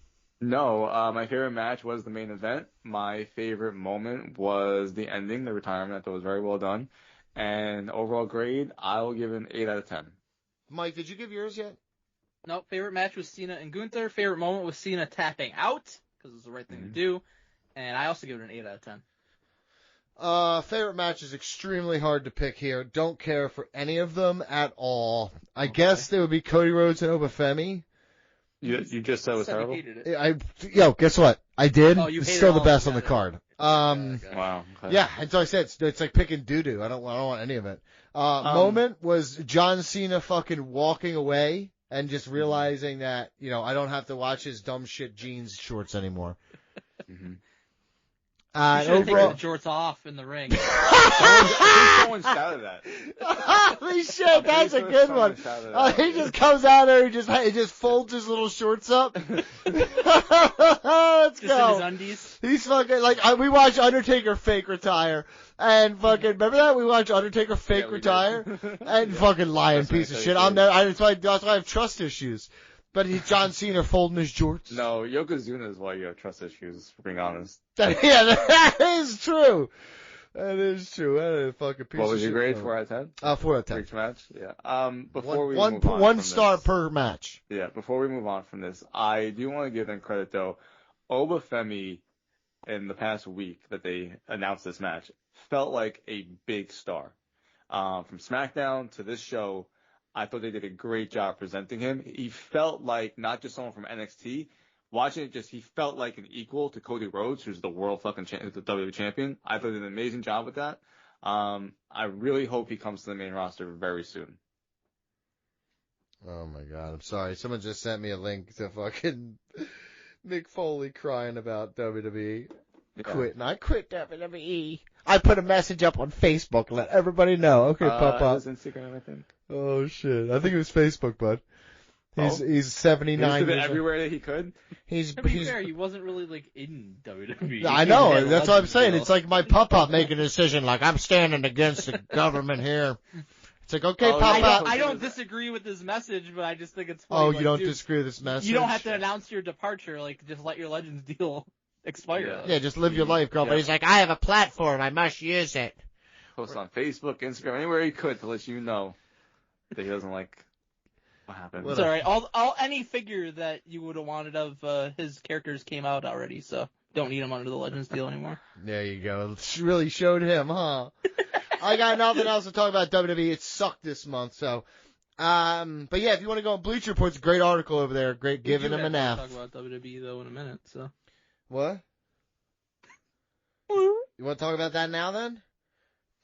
No, my favorite match was the main event. My favorite moment was the ending, the retirement. I thought was very well done. And overall grade, I will give it an 8 out of 10. Mike, did you give yours yet? No, favorite match was Cena and Gunther. Favorite moment was Cena tapping out, because it was the right thing to do. And I also give it an 8 out of 10. Favorite match is extremely hard to pick here. Don't care for any of them at all. I guess there would be Cody Rhodes and Obafemi. You just said it was terrible? Guess what? I did. Oh, it's still the best on the card. Wow. Okay. Yeah, and so I said it's like picking doo-doo. I don't want any of it. Moment was John Cena fucking walking away and just realizing that, I don't have to watch his dumb shit jeans shorts anymore. You should overall, take the shorts off in the ring. Someone shouted that. Holy shit, that's a good one. He just comes out there, he just folds his little shorts up. Let's just go. In his undies. He's fucking we watched Undertaker fake retire, and fucking remember that we watched Undertaker fake retire, and fucking lying piece of shit. That's why I have trust issues. But he's John Cena folding his jorts. No, Yokozuna is why you have trust issues, for being honest. That is true. That is true. That is a fucking piece of shit. What was your grade? 4 out of 10? 4 out of 10. For each match? Yeah. Before we move on one star per match. Yeah, before we move on from this, I do want to give them credit, though. Obafemi, in the past week that they announced this match, felt like a big star. From SmackDown to this show, I thought they did a great job presenting him. He felt like not just someone from NXT. Watching it, he felt like an equal to Cody Rhodes, who's the world fucking the WWE champion. I thought they did an amazing job with that. I really hope he comes to the main roster very soon. Oh my god, I'm sorry. Someone just sent me a link to fucking Mick Foley crying about WWE. Quitting. I quit WWE. I put a message up on Facebook, let everybody know. Okay, pop up. It was Instagram, I think. Oh shit, I think it was Facebook, bud. He's 79. He's been everywhere that he could. To be fair, he wasn't really like in WWE. I know. That's what I'm saying. It's like my pop-up making a decision. Like I'm standing against the government here. It's like, okay, pop-up. I don't disagree with this message, but I just think it's funny. Oh, you don't disagree with this message? You don't have to announce your departure. Like, just let your Legends deal expire. Yeah, just live your life, girl. But he's like, I have a platform. I must use it. Post on Facebook, Instagram, anywhere he could to let you know that he doesn't like what happened. It's alright. Any figure that you would have wanted of his characters came out already, so don't need him under the Legends deal anymore. There you go. It really showed him, huh? I got nothing else to talk about WWE. It sucked this month, so. But yeah, if you want to go on Bleacher Report's great article over there. Great, giving him an F. We'll talk about WWE though in a minute, so. What? You want to talk about that now then?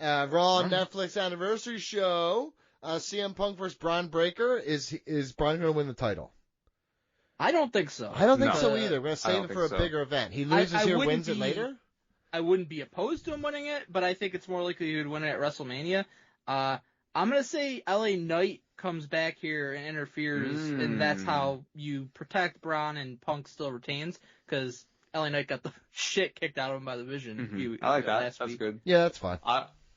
Raw Netflix anniversary show. CM Punk versus Braun Breaker. Is Braun going to win the title? I don't think so. I don't think No. so either. We're going to save it for a bigger event. He loses here, wins it later? I wouldn't be opposed to him winning it, but I think it's more likely he would win it at WrestleMania. I'm going to say LA Knight comes back here and interferes, and that's how you protect Braun and Punk still retains, because LA Knight got the shit kicked out of him by the Vision. I like that. Last That's week. good. Yeah, that's fine.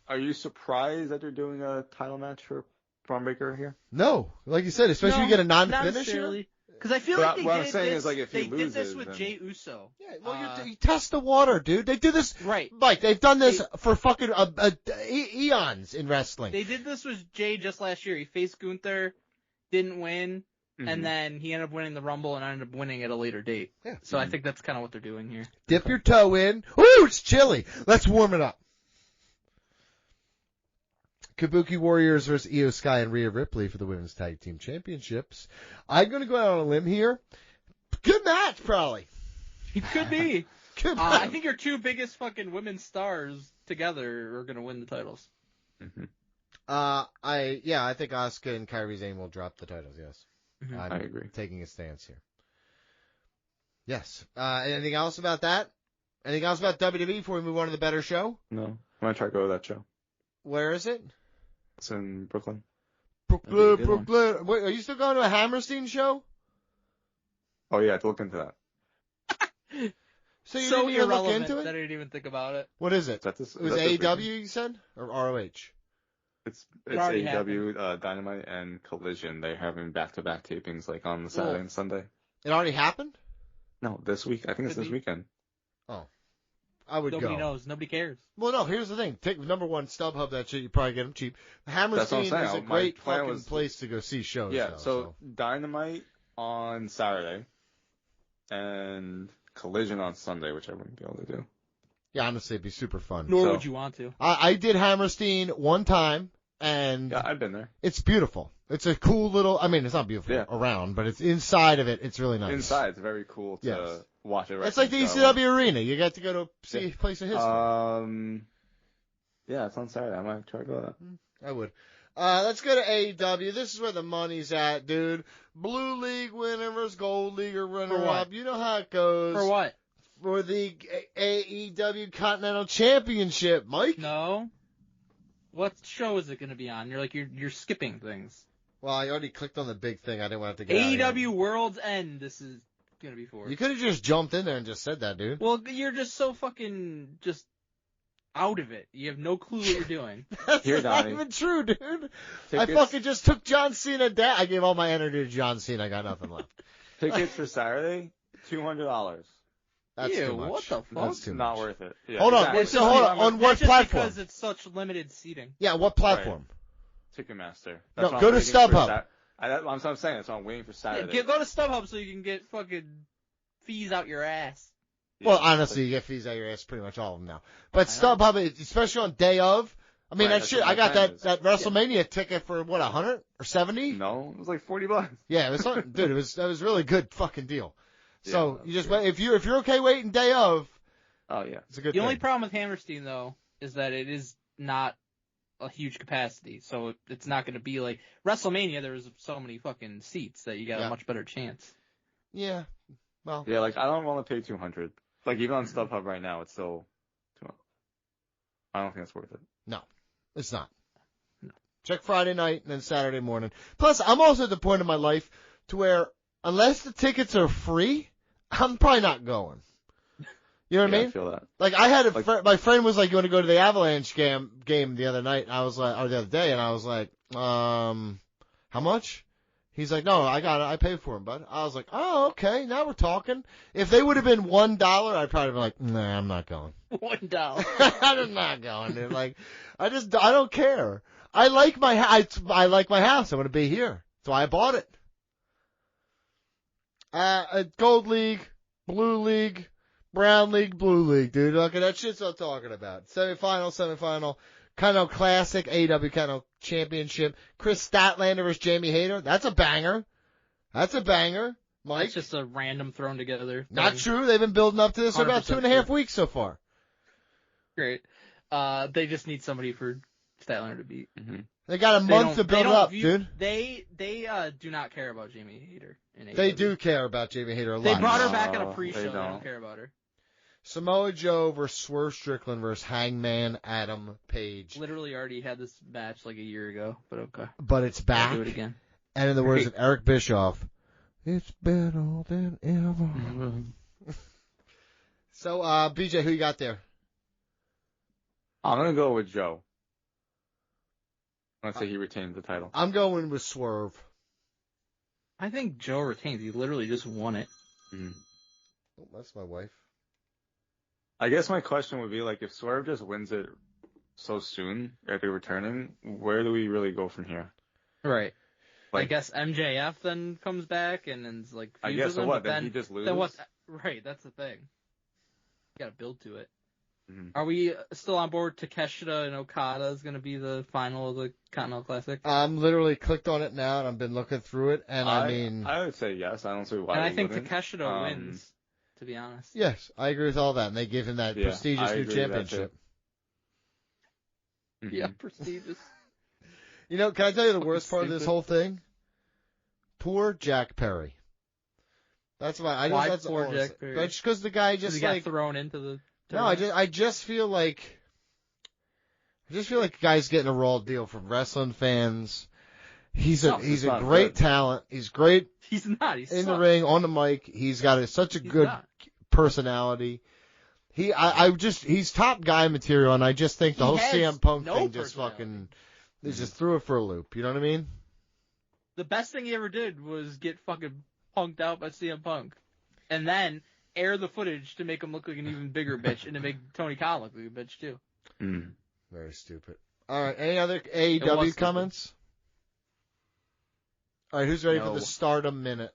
Are you surprised that they're doing a title match for Braun Breaker here? No. Like you said, especially if you get a non-finisher. Because I feel But like what they I'm did saying this. is, like, if he They did this loses, with then- Jey Uso. Yeah, well, you test the water, dude. They do this. Right. Mike, they've done this for fucking eons in wrestling. They did this with Jey just last year. He faced Gunther, didn't win, Mm-hmm. and then he ended up winning the Rumble and ended up winning at a later date. Yeah. So I think that's kind of what they're doing here. Dip your toe in. Ooh, it's chilly. Let's warm it up. Kabuki Warriors versus Io Sky and Rhea Ripley for the Women's Tag Team Championships. I'm going to go out on a limb here. Good match, probably. It could be. Good match. I think your two biggest fucking women's stars together are going to win the titles. Mm-hmm. I think Asuka and Kairi Sane will drop the titles, yes. Mhm. I'm I agree. taking a stance here. Yes. Anything else about that? Anything else about WWE before we move on to the better show? No. I'm going to try to go to that show. Where is it? It's in Brooklyn. Brooklyn, That'd be a good Brooklyn. Wait, are you still going to a Hammerstein show? Oh, yeah, I have to look into that. So you So didn't even look irrelevant into that I it? didn't even think about it. What is it? Is that this, It was is that this AEW, weekend? you said? Or ROH? It's already AEW, Dynamite, and Collision. They're having back-to-back tapings, like, on the Saturday and Sunday. It already happened? No, this week. I think it's Could this be. weekend. I would Nobody go. knows. Nobody cares. Well, no, here's the thing. Take number one, StubHub, that shit. You probably get them cheap. Hammerstein saying. is a My great plan fucking was- place to go see shows. Yeah, though, so Dynamite on Saturday, and Collision on Sunday, which I wouldn't be able to do. Yeah, honestly, it'd be super fun. Nor So- would you want to. I did Hammerstein one time, and Yeah, I've been there. it's beautiful. It's a cool little, I mean, it's not beautiful Yeah. around, but it's inside of it. It's really nice. Inside, it's very cool to Yes. watch it. It's like the ECW arena. You get to go to see a place of history. Yeah, it's on Saturday. I might try to go to that. I would. Let's go to AEW. This is where the money's at, dude. Blue League winner versus Gold League runner For what? up. You know how it goes. For what? For the AEW Continental Championship, Mike. No. What show is it going to be on? You're skipping things. Well, I already clicked on the big thing. I didn't want to get out of here. AEW World's End. This is going to be for. You could have just jumped in there and just said that, dude. Well, you're just so fucking just out of it. You have no clue what you're doing. That's Here, not Donnie. even true, dude. I Tickets- fucking just took John Cena down. I gave all my energy to John Cena. I got nothing left. Tickets for Saturday, $200. That's Ew, too much. what the fuck? That's too Not much. worth it. Yeah, Hold on, exactly. wait, so hold on. On what That's just platform? because it's such limited seating. Yeah, what platform? Ticketmaster. No, what go I'm to waiting for StubHub. That's what I'm saying. That's what I'm waiting for Saturday. Go to StubHub so you can get fucking fees out your ass. Yeah, Well, it's honestly, like- you get fees out your ass pretty much all of them now. But I know. StubHub, especially on day of, I mean, Right, that that's shit, what my I got plan that is. WrestleMania ticket for, what, 100 or 70? No, it was like $40. Yeah, it was something, dude, that was a really good fucking deal. So, Yeah, you just that's wait, if you're okay waiting day of, Oh, yeah. it's a good The thing. only problem with Hammerstein though is that it is not a huge capacity, so it's not going to be like WrestleMania. There was so many fucking seats that you got Yeah. a much better chance. Yeah, well, Yeah, like, I don't want to pay $200. Like, even on StubHub right now, it's still $200. I don't think it's worth it. it's not. No. Check Friday night and then Saturday morning. Plus, I'm also at the point in my life to where, unless the tickets are free, I'm probably not going. You know what Yeah, I mean? feel that. Like I had Like- my friend was like, "You want to go to the Avalanche game the other night?" And I was like, or the other day, and I was like, how much?" He's like, "No, I got it. I paid for them, bud." I was like, "Oh, okay. Now we're talking." If they would have been $1, I'd probably be like, "Nah, I'm not going." $1. I'm not going, dude. Like, I don't care. I like my I like my house. I want to be here. That's why I bought it. Gold League, Blue League, Brown League, Blue League, dude. Look at that shit's what I'm talking about. Semifinal. Kind Classic, AW kind Championship. Chris Statlander versus Jamie Hayter. That's a banger. Mike. It's just a random thrown together. Not thing. true. They've been building up to this for about 100% 2.5 true. weeks so far. Great. They just need somebody for Statlander to beat. Mm-hmm. They got a month to build up, dude. They do not care about Jamie Hayter. They do care about Jamie Hayter a lot. They brought her No, back on a pre-show. they They don't. don't care about her. Samoa Joe versus Swerve Strickland versus Hangman Adam Page. Literally already had this match like a year ago, but okay. But it's back. I'll do it again. And in the words of Eric Bischoff, it's better than ever. So, BJ, who you got there? I'm gonna go with Joe. I'm gonna say he retained the title. I'm going with Swerve. I think Joe retains. He literally just won it. Mm-hmm. Oh, that's my wife. I guess my question would be, like, if Swerve just wins it so soon after returning, where do we really go from here? Right. Like, I guess MJF then comes back and then's like. I guess so. What? Then Then he just loses. Then what? Right. That's the thing. You gotta build to it. Mm-hmm. Are we still on board? Takeshita and Okada is gonna be the final of the Continental Classic. I'm literally clicked on it now, and I've been looking through it, and I mean, I would say yes. I don't see why. And I they think wouldn't. Takeshita wins. To be honest. yes, I agree with all that, and they give him that Yeah, prestigious I new agree with that championship. Mhm. Yeah, prestigious. You know, can I tell you the worst part of this stupid. whole thing? Poor Jack Perry. That's why I Why just that's poor all Jack Perry? That's just because the guy Just just he like got thrown into the. no, I just feel like the guy's getting a raw deal from wrestling fans. He's No, a it's a not great good. talent. He's great He's not. He's in the ring, on the mic. He's got such a He's good not. personality. He's top guy material, and I just think the He whole has CM Punk no thing just personality. fucking, they just threw it for a loop. You know what I mean? The best thing he ever did was get fucking punked out by CM Punk, and then air the footage to make him look like an even bigger bitch, and to make Tony Khan look like a bitch too. Mm. Very stupid. All right, any other was AEW stupid. comments? All right, who's ready for No. the Stardom Minute?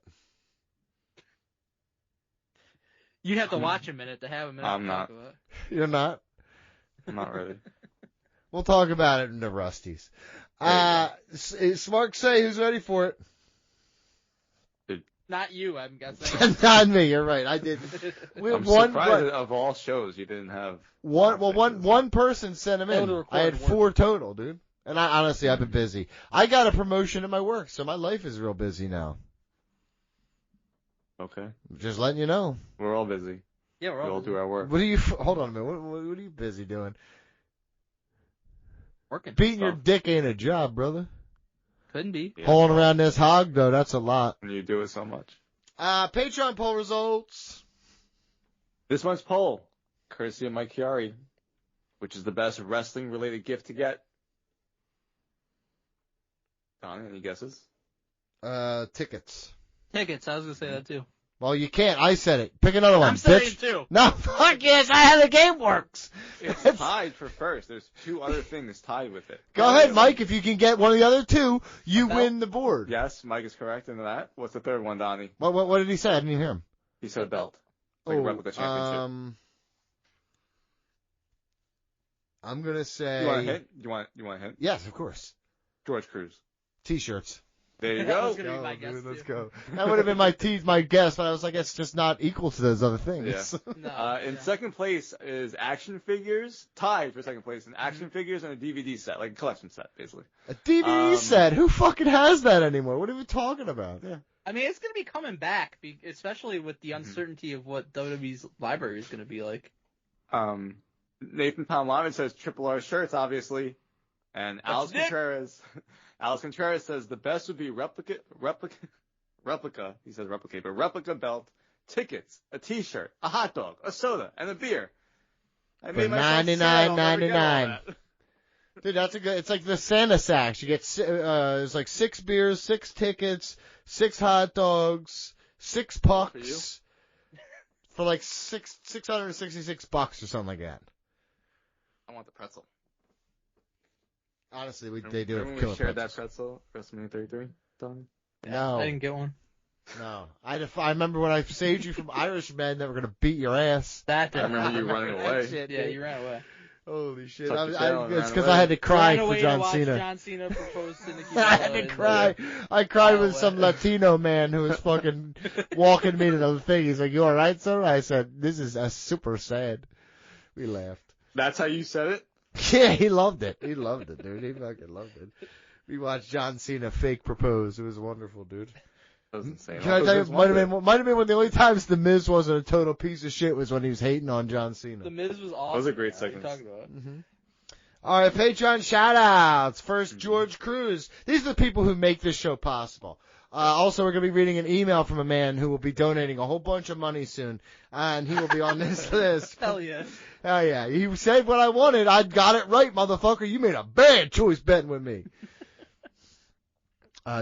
You'd have to watch a minute to have a minute. I'm to not. talk about. You're not? I'm not ready. We'll talk about it in the Rusties. Smart say who's ready for it? Not you, I'm guessing. Not me. You're right. I did. We I'm one, surprised that of all shows you didn't have. one person sent him That in. would've I had required 4 total, dude. And I honestly, I've been busy. I got a promotion at my work, so my life is real busy now. Okay, Just letting you know. we're all busy. Yeah, we're We all all do our work. What are you? Hold on a minute. What are you busy doing? working. Beating your Stuff. dick ain't a job, brother. Couldn't be. Yeah. Pulling around this hog, though, that's a lot. And you do it so much. Patreon poll results. This month's poll, courtesy of Mike Chiari, which is the best wrestling-related gift to get. Don, any guesses? Tickets. Tickets. I was gonna say that too. Well, you can't. I said it. Pick another one, I'm saying bitch. too. No, fuck yes, I how the game works. It's tied for first. There's 2 other things tied with it. Go ahead, Mike. If you can get one of the other 2, you belt? win the board. Yes, Mike is correct in that. What's the third one, Donnie? What did he say? I didn't even hear him. He said belt. Like a replica championship. I'm gonna say. You want a hint? You want a hint? Yes, of course. George Cruz. T-shirts. There you That go. was gonna be my guess, dude, let's too. go. That would have been my guess, but I was like, it's just not equal to those other things. Yeah. No. In yeah. second place is action figures, tied for second place, and action figures and a DVD set, like a collection set, basically. A DVD set. Who fucking has that anymore? What are we talking about? Yeah. I mean, it's gonna be coming back, especially with the uncertainty of what WWE's library is gonna be like. Nathan Palmavin says Triple R shirts, obviously, and Alex Nick. Contreras. Alex Contreras says the best would be replica. He says replicate, but replica belt, tickets, a T-shirt, a hot dog, a soda, and a beer. I For made myself sad, I'll never get all $99.99. that. Dude, that's a good. It's like the Santa sacks. You get it's like 6 beers, 6 tickets, 6 hot dogs, 6 pucks for like $666 or something like that. I want the pretzel. Honestly, they do Remember have when killer we shared pretzels. that pretzel, WrestleMania 33, Donnie? No, I didn't get one. no. I remember when I saved you from Irishmen that were gonna beat your ass. That I didn't remember you happen. running That away. shit, Yeah, dude. you ran away. Holy shit! Tucked your tail and It's ran because away. I had to cry Ran for away to John watch Cena. John Cena propose to Nikki I had Bella to and, cry. I cried Oh, with some wow. Latino man who was fucking walking me to the thing. He's like, "You all right, sir?" I said, "This is super sad." We laughed. That's how you said it? Yeah, he loved it. He loved it, dude. He fucking loved it. We watched John Cena fake propose. It was wonderful, dude. That was insane. Can I tell you, might have been one of the only times The Miz wasn't a total piece of shit was when he was hating on John Cena. The Miz was awesome. That was a great segment. Mm-hmm. All right, Patreon shout-outs. First, George Cruz. These are the people who make this show possible. Also, we're going to be reading an email from a man who will be donating a whole bunch of money soon, and he will be on this list. Hell yeah. Hell yeah. He said what I wanted. I got it right, motherfucker. You made a bad choice betting with me.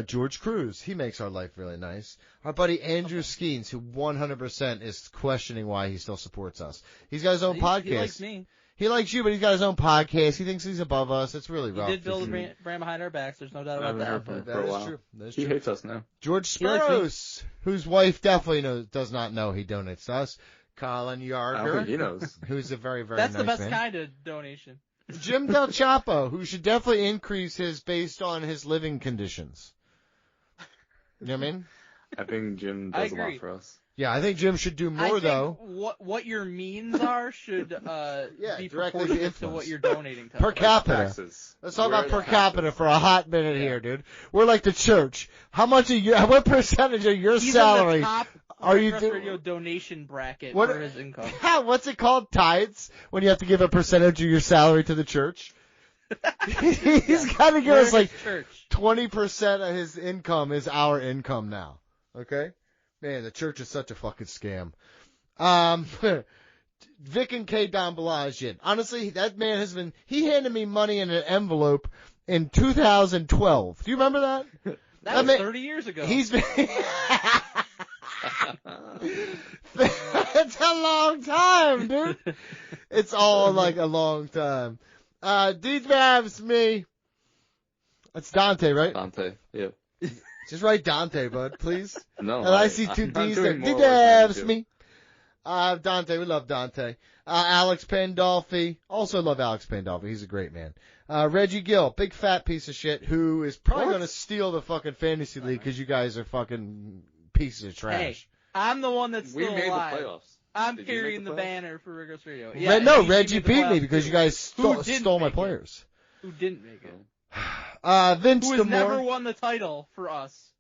George Cruz. He makes our life really nice. Our buddy Andrew Skeens, who 100% is questioning why he still supports us. He's got his own podcast. He likes me. He likes you, but he's got his own podcast. He thinks he's above us. It's really rough. He did build a brand behind our backs. There's no doubt about that. That is true. That's he true. hates us now. George Spiros, whose wife definitely does not know he donates to us. Colin Yarger. I don't think he knows. Who's a very, very That's nice the best man. kind of donation. Jim Del Chapo, who should definitely increase his based on his living conditions. You know what I mean? I think Jim does a lot for us. Yeah, I think Jim should do more, though. What your means are should be proportionate to what you're donating to. Per capita. Let's talk about per capita for a hot minute here, dude. We're like the church. How much of what percentage of your salary in the top are you radio donation bracket for his income? What's it called? Tithes? When you have to give a percentage of your salary to the church? He's got to give us like 20% of his income is our income now. Okay? Man, the church is such a fucking scam. Vic and K. Don Balajian. Honestly, that man he handed me money in an envelope in 2012. Do you remember that? That was 30 years ago. He's been... It's a long time, dude. It's all like a long time. D-Babs, me. That's Dante, right? Dante, yeah. Just write Dante, bud, please. No, and I see two D's there. D-Dabs, me. Dante, we love Dante. Alex Pandolfi. Also love Alex Pandolfi. He's a great man. Reggie Gill, big fat piece of shit who is probably going to steal the fucking fantasy league because you guys are fucking pieces of trash. Hey, I'm the one that's still alive. We made the playoffs. I'm carrying the banner for Rigorous Radio. Yeah, Reggie beat me because you guys stole my players. Who didn't make it? Vince Who has DeMore. never won the title for us?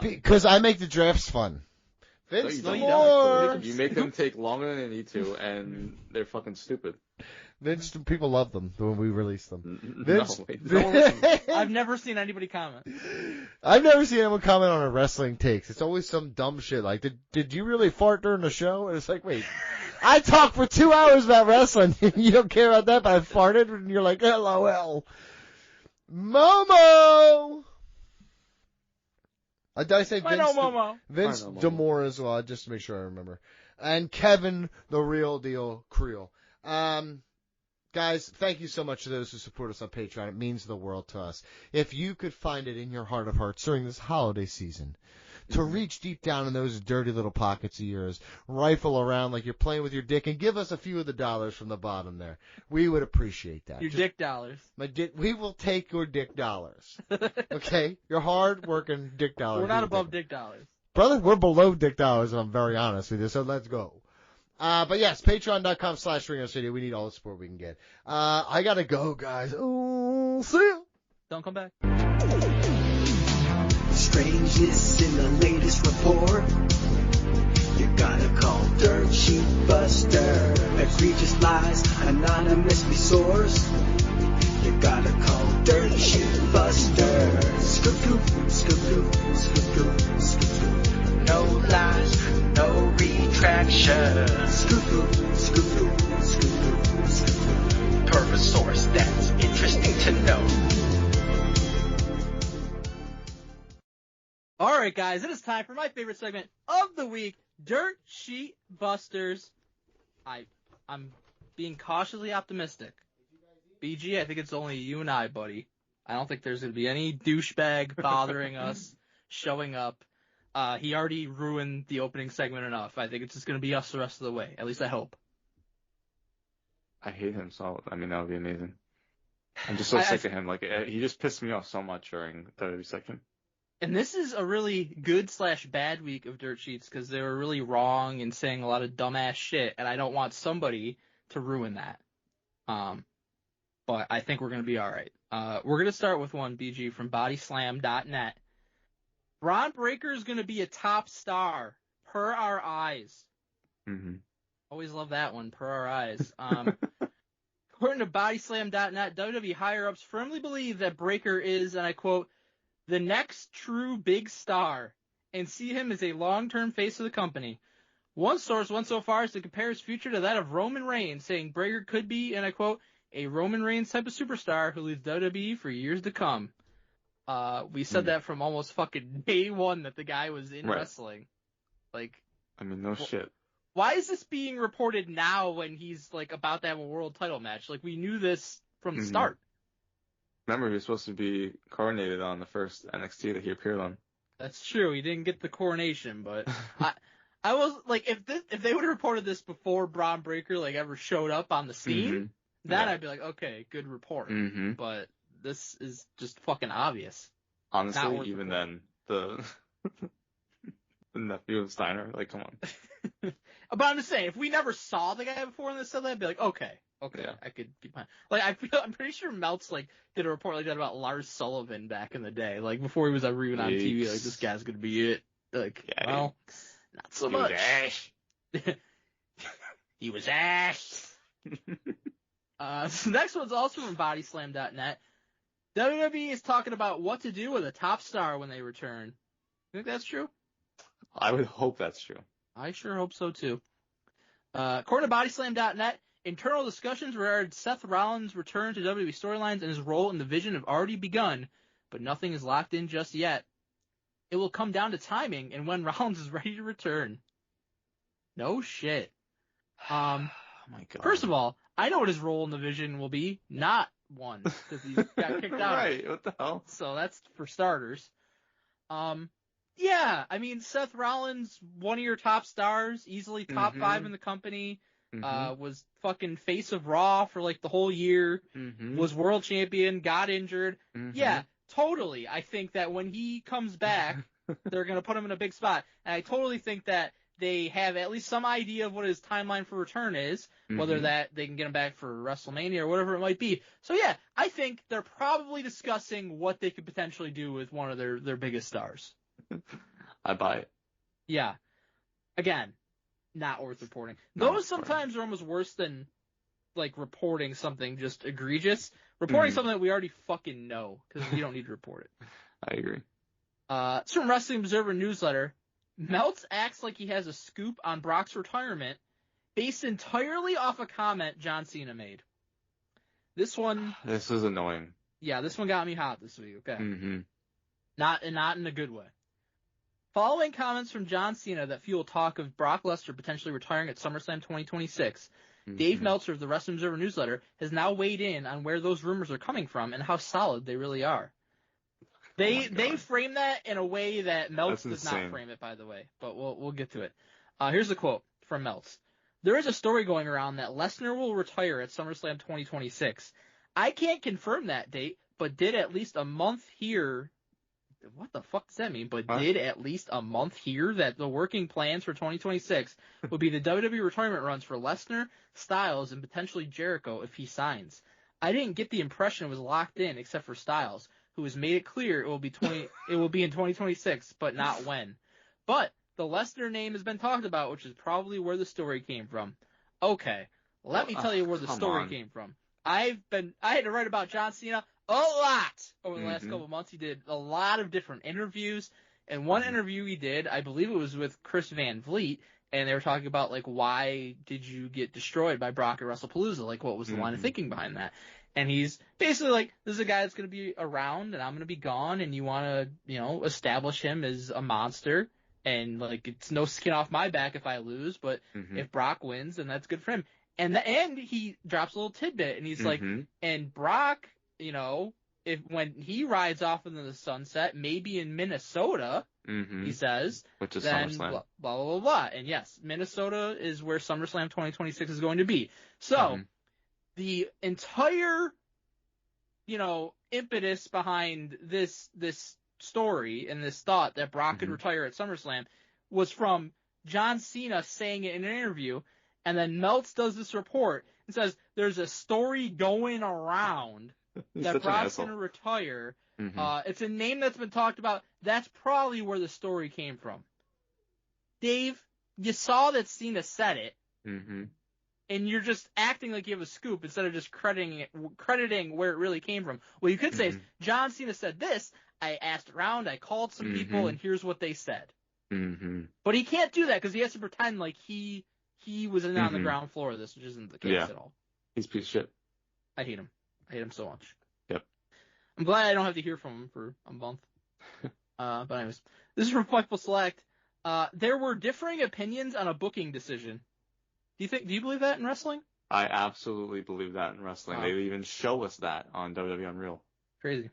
Because I make the drafts fun. Vince DeMore. You make them take longer than they need to, and they're fucking stupid. Vince, people love them when we release them. Vince, I've never seen anybody comment. I've never seen anyone comment on a wrestling takes. It's always some dumb shit like, did you really fart during the show? And it's like, wait, I talked for 2 hours about wrestling. You don't care about that, but I farted, and you're like, LOL. Momo! Did I say Vince? Momo. Vince DeMore as well, just to make sure I remember. And Kevin, the real deal, Creel. Guys, thank you so much to those who support us on Patreon. It means the world to us. If you could find it in your heart of hearts during this holiday season to reach deep down in those dirty little pockets of yours, rifle around like you're playing with your dick, and give us a few of the dollars from the bottom there, we would appreciate that. Your dick dollars. We will take your dick dollars. Okay? Your hard-working dick dollars. We're not above dick dollars. Brother, we're below dick dollars, if I'm very honest with you, so let's go. But yes, patreon.com/ringosradio. We need all the support we can get. I gotta go, guys. Ooh, see ya. Don't come back. Strangeness in the latest report. You gotta call Dirt Sheet Buster. Egregious lies, anonymously sourced. You gotta call Dirt Sheet Buster. Scoop, scoop, scoop, scoop. No lies, no retraction. Scoop, scoop, scoop. Per a source that's interesting to know. Alright guys, it is time for my favorite segment of the week, Dirt Sheet Busters. I'm being cautiously optimistic. BG, I think it's only you and I, buddy. I don't think there's going to be any douchebag bothering us, showing up. He already ruined the opening segment enough. I think it's just going to be us the rest of the way. At least I hope. I hate him, so that would be amazing. I'm just so sick of him. Like, he just pissed me off so much during the WWE section. And this is a really good/bad week of Dirt Sheets because they were really wrong and saying a lot of dumbass shit, and I don't want somebody to ruin that. but I think we're going to be all right. We're going to start with one, BG, from bodyslam.net. Braun Breaker is going to be a top star, per our eyes. Mm-hmm. Always love that one, per our eyes. According to bodyslam.net, WWE higher-ups firmly believe that Breaker is, and I quote, the next true big star, and see him as a long-term face of the company. One source went so far as to compare his future to that of Roman Reigns, saying Breaker could be, and I quote, a Roman Reigns type of superstar who leads WWE for years to come. We said that from almost fucking day one that the guy was in wrestling. Like, I mean, no shit. Why is this being reported now when he's like about to have a world title match? Like, we knew this from the start. Remember, he was supposed to be coronated on the first NXT that he appeared on. That's true. He didn't get the coronation, but I was like, if they would have reported this before Braun Breaker like ever showed up on the scene, then I'd be like, okay, good report. But this is just fucking obvious. Honestly, even then, the nephew of Steiner, like, come on. But I'm just saying, if we never saw the guy before and they said that, I'd be like, okay, I could be fine. Like, I'm pretty sure Meltz like did a report like that about Lars Sullivan back in the day, like before he was ever even on TV. Like, this guy's gonna be it. Like, well, not so much. He was ash. So next one's also from bodyslam.net. WWE is talking about what to do with a top star when they return. You think that's true? I would hope that's true. I sure hope so too. According to bodyslam.net, internal discussions regarding Seth Rollins' return to WWE storylines and his role in the Vision have already begun, but nothing is locked in just yet. It will come down to timing and when Rollins is ready to return. No shit. Oh my God. First of all, I know what his role in the Vision will be. Not one, because he got kicked out. Right, what the hell? So that's for starters. Yeah, I mean, Seth Rollins, one of your top stars, easily top 5 in the company, was fucking face of Raw for like the whole year, was world champion, got injured. Yeah, totally. I think that when he comes back, they're going to put him in a big spot. And I totally think that they have at least some idea of what his timeline for return is, whether that they can get him back for WrestleMania or whatever it might be. So yeah, I think they're probably discussing what they could potentially do with one of their biggest stars. I buy it. Yeah. Again, not worth reporting. Those sometimes are almost worse than like reporting something just egregious. Reporting something that we already fucking know, because we don't need to report it. I agree. It's from Wrestling Observer Newsletter. Meltz acts like he has a scoop on Brock's retirement based entirely off a comment John Cena made. This is annoying. Yeah, this one got me hot this week, okay? Not in a good way. Following comments from John Cena that fuel talk of Brock Lesnar potentially retiring at SummerSlam 2026, Dave Meltzer of the Wrestling Observer Newsletter has now weighed in on where those rumors are coming from and how solid they really are. They frame that in a way that Meltz does not frame it, by the way, but we'll get to it. Here's a quote from Meltz. There is a story going around that Lesnar will retire at SummerSlam 2026. I can't confirm that date, but did at least a month hear. What the fuck does that mean? But did at least a month hear that the working plans for 2026 would be the WWE retirement runs for Lesnar, Styles, and potentially Jericho if he signs. I didn't get the impression it was locked in except for Styles, who has made it clear it will be in 2026, but not when. But the Lesnar name has been talked about, which is probably where the story came from. Okay, let me tell you where the story came from. I had to write about John Cena a lot over the last couple months. He did a lot of different interviews, and one interview he did, I believe it was with Chris Van Vliet, and they were talking about, like, why did you get destroyed by Brock at WrestlePalooza? Like, what was the line of thinking behind that? And he's basically like, this is a guy that's going to be around, and I'm going to be gone, and you want to, establish him as a monster, and, like, it's no skin off my back if I lose, but if Brock wins, then that's good for him. And he drops a little tidbit, and he's like, and Brock, when he rides off into the sunset, maybe in Minnesota, he says, which is then SummerSlam. blah, blah, blah, blah. And yes, Minnesota is where SummerSlam 2026 is going to be. So, the entire, impetus behind this story and this thought that Brock could retire at SummerSlam was from John Cena saying it in an interview, and then Meltz does this report, and says there's a story going around that Brock's going to retire. Mm-hmm. It's a name that's been talked about. That's probably where the story came from. Dave, you saw that Cena said it, Mm-hmm. and you're just acting like you have a scoop instead of just crediting where it really came from. What you could say is, John Cena said this, I asked around, I called some people, and here's what they said. Mm-hmm. But he can't do that because he has to pretend like he was in on the ground floor of this, which isn't the case at all. He's a piece of shit. I hate him. I hate him so much. Yep. I'm glad I don't have to hear from him for a month. But anyways, this is from Fightful Select. There were differing opinions on a booking decision. Do you believe that in wrestling? I absolutely believe that in wrestling. They even show us that on WWE Unreal. Crazy.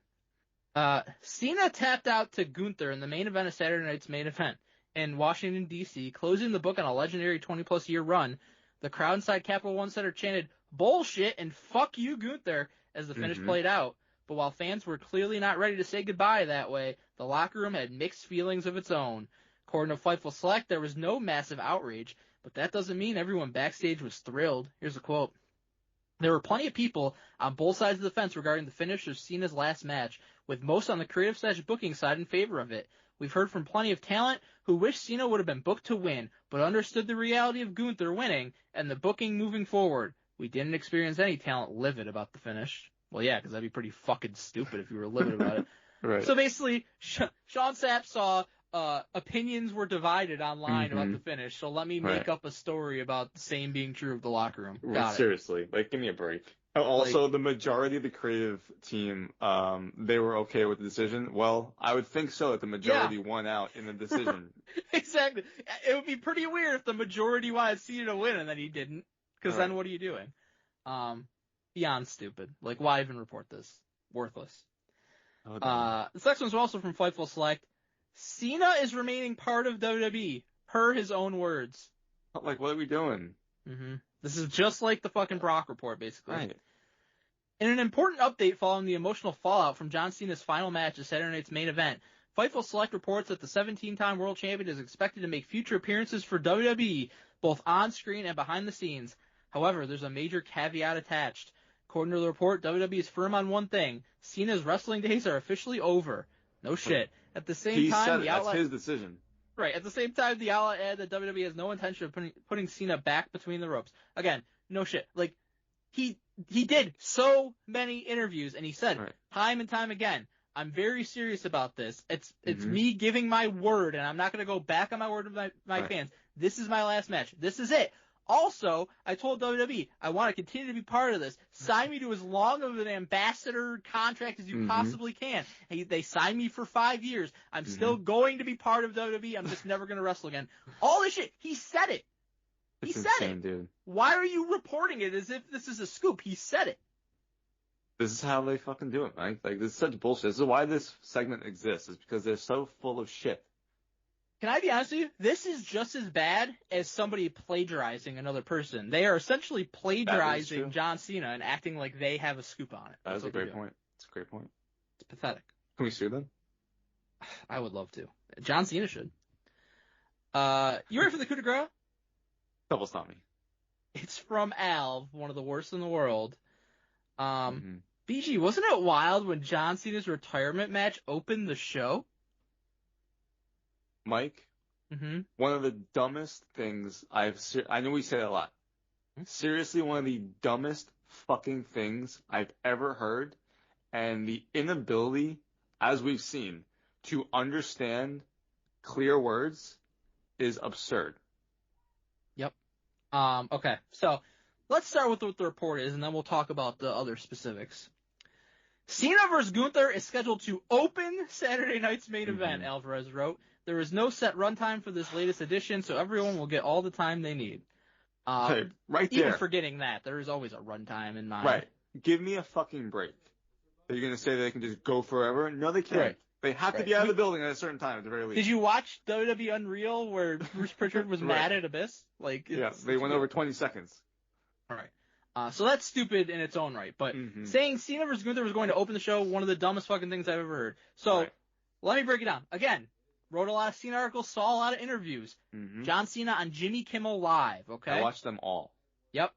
Cena tapped out to Gunther in the main event of Saturday night's main event in Washington, D.C., closing the book on a legendary 20-plus year run. The crowd inside Capital One Center chanted, "Bullshit" and "Fuck you, Gunther," as the finish played out. But while fans were clearly not ready to say goodbye that way, the locker room had mixed feelings of its own. According to Fightful Select, there was no massive outrage, but that doesn't mean everyone backstage was thrilled. Here's a quote. There were plenty of people on both sides of the fence regarding the finish of Cena's last match, with most on the creative/booking side in favor of it. We've heard from plenty of talent who wish Cena would have been booked to win, but understood the reality of Gunther winning and the booking moving forward. We didn't experience any talent livid about the finish. Well, yeah, because that'd be pretty fucking stupid if you were livid about it. Right. So basically, Sean Sapp saw opinions were divided online about the finish, so let me make up a story about the same being true of the locker room. Got it. Seriously, like, give me a break. Also, the majority of the creative team, they were okay with the decision. Well, I would think so if the majority won out in the decision. Exactly. It would be pretty weird if the majority wanted Cena to win and then he didn't, because then what are you doing? Beyond stupid. Like, why even report this? Worthless. This next one's also from Fightful Select. Cena is remaining part of WWE, per his own words. Like, what are we doing? This is just like the fucking Brock report, basically. Right. In an important update following the emotional fallout from John Cena's final match at Saturday night's main event, Fightful Select reports that the 17-time world champion is expected to make future appearances for WWE, both on screen and behind the scenes. However, there's a major caveat attached. According to the report, WWE is firm on one thing. Cena's wrestling days are officially over. No shit. At the same time, that's his decision. Right. At the same time, the outlet added that WWE has no intention of putting Cena back between the ropes. Again, no shit. Like, he did so many interviews, and he said time and time again, I'm very serious about this. It's me giving my word, and I'm not going to go back on my word with my fans. This is my last match. This is it. Also, I told WWE, I want to continue to be part of this. Sign me to as long of an ambassador contract as you possibly can. They signed me for 5 years. I'm still going to be part of WWE. I'm just never going to wrestle again. All this shit. He said it. He said it. Dude. Why are you reporting it as if this is a scoop? He said it. This is how they fucking do it, man. Like, this is such bullshit. This is why this segment exists. Is because they're so full of shit. Can I be honest with you? This is just as bad as somebody plagiarizing another person. They are essentially plagiarizing John Cena and acting like they have a scoop on it. That's a great point. It's a great point. It's pathetic. Can we sue them? I would love to. John Cena should. You ready for the coup de grace? Double stop me. It's from Alv, one of the worst in the world. BG, wasn't it wild when John Cena's retirement match opened the show? Mike, one of the dumbest things I know we say it a lot. Seriously, one of the dumbest fucking things I've ever heard, and the inability, as we've seen, to understand clear words is absurd. Yep. Okay, so let's start with what the report is, and then we'll talk about the other specifics. Cena vs. Gunther is scheduled to open Saturday night's main event, Alvarez wrote. There is no set runtime for this latest edition, so everyone will get all the time they need. Right there. Even forgetting that, there is always a runtime in mind. Right. Give me a fucking break. Are you going to say they can just go forever? No, they can't. Right. They have to be out of the building at a certain time at the very least. Did you watch WWE Unreal where Bruce Pritchard was mad at Abyss? They went over 20 seconds. All right. So that's stupid in its own right. But saying Cena vs. Gunther was going to open the show, one of the dumbest fucking things I've ever heard. So let me break it down. Again, wrote a lot of Cena articles, saw a lot of interviews. John Cena on Jimmy Kimmel Live, okay? I watched them all. Yep.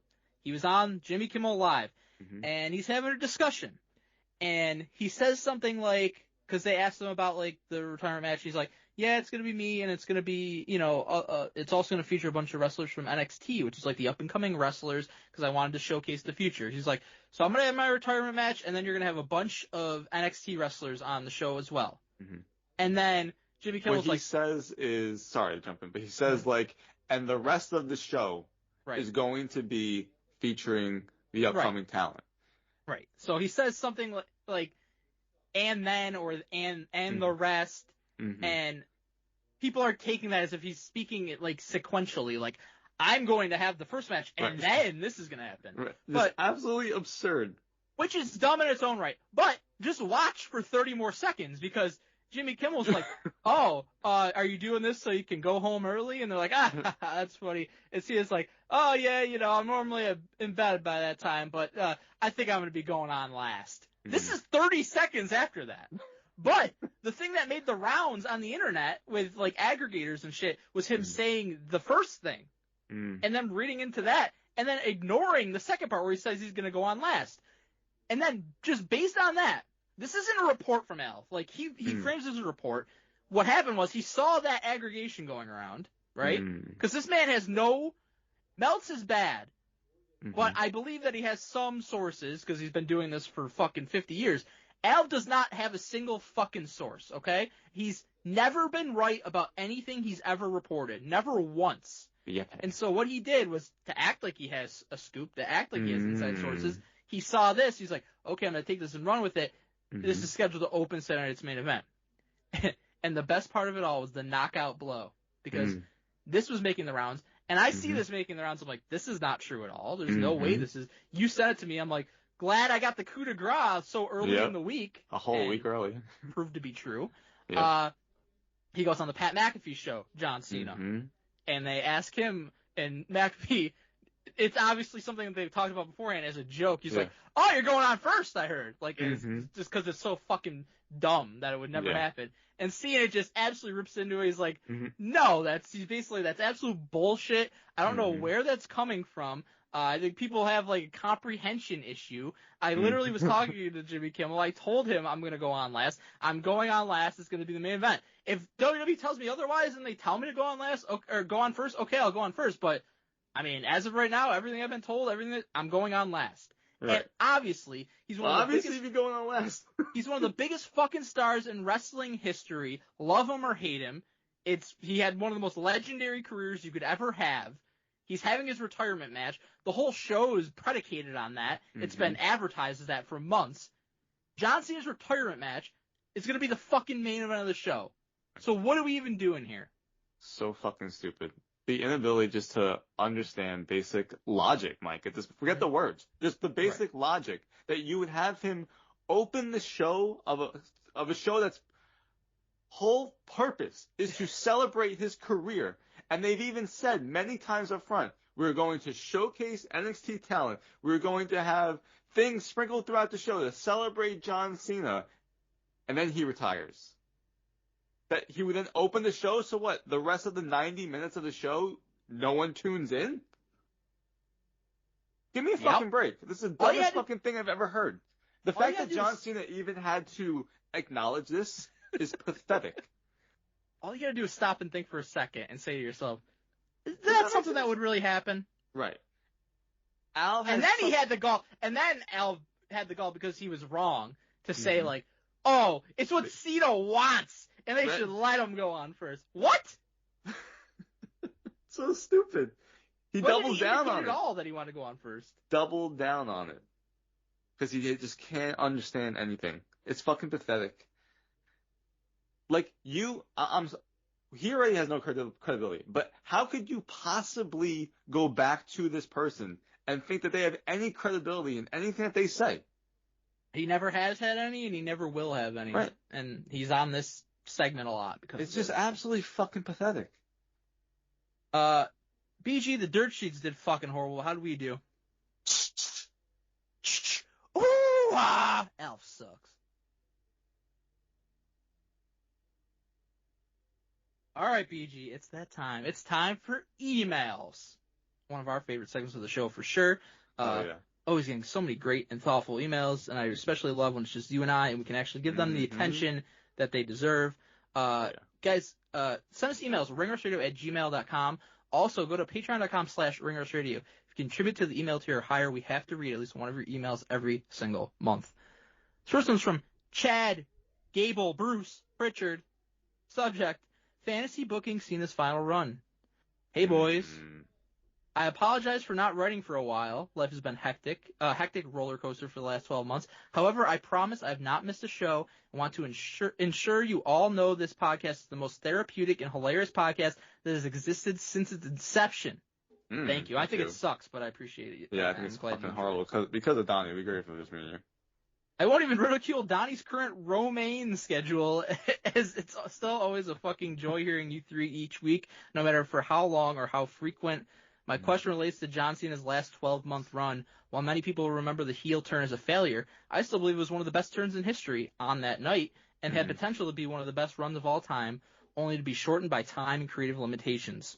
He was on Jimmy Kimmel Live, Mm-hmm. and he's having a discussion. And he says something like, because they asked him about, like, the retirement match, he's like, yeah, it's going to be me, and it's going to be, it's also going to feature a bunch of wrestlers from NXT, which is, like, the up-and-coming wrestlers, because I wanted to showcase the future. He's like, so I'm going to have my retirement match, and then you're going to have a bunch of NXT wrestlers on the show as well. Mm-hmm. And then Jimmy Kimmel's what he like... says is, sorry to jump in, but he says, like, and the rest of the show Right. is going to be featuring the upcoming talent. Right. So he says something like and then, or and the rest, and people are taking that as if he's speaking it like sequentially, like I'm going to have the first match and then this is going to happen. Right. But absolutely absurd. Which is dumb in its own right. But just watch for 30 more seconds, because Jimmy Kimmel's like, oh, are you doing this so you can go home early? And they're like, that's funny. And Cena's like, oh yeah, I'm normally in bed by that time, but I think I'm going to be going on last. This is 30 seconds after that. But the thing that made the rounds on the internet with like aggregators and shit was him saying the first thing and then reading into that and then ignoring the second part where he says he's going to go on last. And then just based on that, this isn't a report from Alf. Like he frames it as a report. What happened was he saw that aggregation going around, right? Because this man has Meltz is bad. But I believe that he has some sources, because he's been doing this for fucking 50 years. Alv does not have a single fucking source, okay? He's never been right about anything he's ever reported. Never once. Yeah. And so what he did was to act like he has a scoop, to act like he has inside sources. He saw this. He's like, okay, I'm going to take this and run with it. This is scheduled to open Saturday night's main event. And the best part of it all was the knockout blow, because this was making the rounds. And I see this making the rounds. I'm like, this is not true at all. There's no way this is. You said it to me. I'm like, glad I got the coup de grace so early in the week. A whole week early. Proved to be true. Yep. He goes on the Pat McAfee show, John Cena. And they ask him, and McAfee, it's obviously something that they've talked about beforehand as a joke. He's like, oh, you're going on first, I heard. Like, it's just because it's so fucking dumb that it would never happen. And Cena just absolutely rips into it. He's like, no, that's absolute bullshit. I don't know where that's coming from. I think people have like a comprehension issue. I literally was talking to Jimmy Kimmel. I told him I'm going to go on last. I'm going on last. It's going to be the main event. If WWE tells me otherwise and they tell me to go on last or go on first, okay, I'll go on first. But I mean, as of right now, everything I've been told, I'm going on last. Right. And obviously, he's one of the biggest. Obviously, going on last. He's one of the biggest fucking stars in wrestling history. Love him or hate him, he had one of the most legendary careers you could ever have. He's having his retirement match. The whole show is predicated on that. It's been advertised as that for months. John Cena's retirement match is going to be the fucking main event of the show. So what are we even doing here? So fucking stupid. The inability just to understand basic logic, Mike. Forget the words. Just the basic logic that you would have him open the show of a show that's whole purpose is to celebrate his career. And they've even said many times up front, we're going to showcase NXT talent. We're going to have things sprinkled throughout the show to celebrate John Cena. And then he retires. That he would then open the show, so what? The rest of the 90 minutes of the show, no one tunes in? Give me a fucking break. This is the dumbest fucking thing I've ever heard. The fact that John Cena even had to acknowledge this is pathetic. All you gotta do is stop and think for a second and say to yourself, is that something that would really happen? Right. Al had the gall, because he was wrong to say like, oh, it's what Cena wants. And they should let him go on first. What? So stupid. He doubles down on it. At all that he wanted to go on first. Doubled down on it. Because he just can't understand anything. It's fucking pathetic. Like, he already has no credibility. But how could you possibly go back to this person and think that they have any credibility in anything that they say? He never has had any, and he never will have any. Right. And he's on this segment a lot because it's just absolutely fucking pathetic. BG, the dirt sheets did fucking horrible. How did we do? Ooh, Alf sucks. All right, BG, it's that time. It's time for emails. One of our favorite segments of the show for sure. Always getting so many great and thoughtful emails, and I especially love when it's just you and I, and we can actually give them the attention that they deserve. Guys, send us emails, ringrusradio@gmail.com. Also, go to patreon.com/ringrusradio. If you contribute to the email tier or higher, we have to read at least one of your emails every single month. This first one's from Chad, Gable, Bruce, Pritchard. Subject, fantasy booking Cena's final run. Hey, boys. I apologize for not writing for a while. Life has been hectic roller coaster for the last 12 months. However, I promise I have not missed a show and want to ensure you all know this podcast is the most therapeutic and hilarious podcast that has existed since its inception. Thank you. I think it sucks, but I appreciate it. Yeah, I think it's fucking horrible because of Donnie. It'd be great for this year. I won't even ridicule Donnie's current romaine schedule, as it's still always a fucking joy hearing you three each week, no matter for how long or how frequent. My question relates to John Cena's last 12-month run. While many people remember the heel turn as a failure, I still believe it was one of the best turns in history on that night and had potential to be one of the best runs of all time, only to be shortened by time and creative limitations.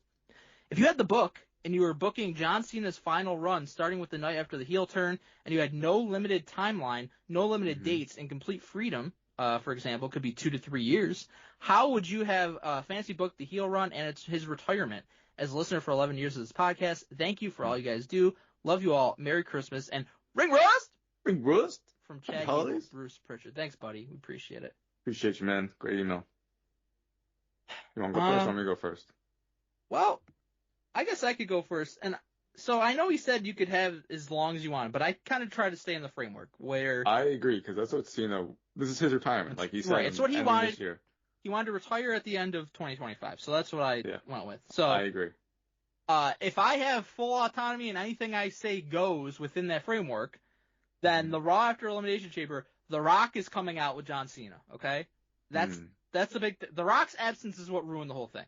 If you had the book and you were booking John Cena's final run starting with the night after the heel turn and you had no limited timeline, no limited dates, and complete freedom, for example, could be 2 to 3 years, how would you have fantasy booked the heel run and his retirement? As a listener for 11 years of this podcast, thank you for all you guys do. Love you all. Merry Christmas. And Ring Rust! Ring Rust? From Chad Gable, Bruce Pritchard. Thanks, buddy. We appreciate it. Appreciate you, man. Great email. You want to go first or want me to go first? Well, I guess I could go first. And so I know he said you could have as long as you want, but I kind of try to stay in the framework where... I agree, because that's what Cena... This is his retirement, like he said. Right, it's what he wanted. This year. He wanted to retire at the end of 2025, so that's what I went with. So I agree. If I have full autonomy and anything I say goes within that framework, then the Raw after Elimination Chamber, The Rock is coming out with John Cena. Okay, that's the big. The Rock's absence is what ruined the whole thing.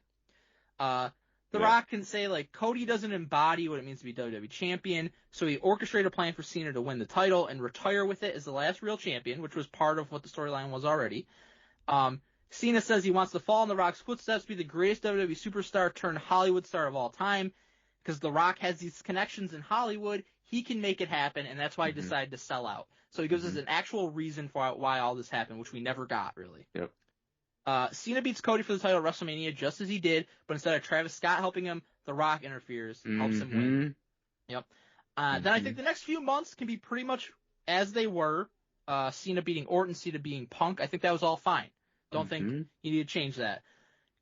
The Rock can say like Cody doesn't embody what it means to be WWE champion, so he orchestrated a plan for Cena to win the title and retire with it as the last real champion, which was part of what the storyline was already. Cena says he wants to follow in The Rock's footsteps, be the greatest WWE superstar turned Hollywood star of all time, because The Rock has these connections in Hollywood. He can make it happen, and that's why he decided to sell out. So he gives us an actual reason for why all this happened, which we never got, really. Yep. Cena beats Cody for the title at WrestleMania just as he did, but instead of Travis Scott helping him, The Rock interferes, helps him win. Yep. Then I think the next few months can be pretty much as they were. Cena beating Orton, Cena beating Punk. I think that was all fine. Don't think you need to change that.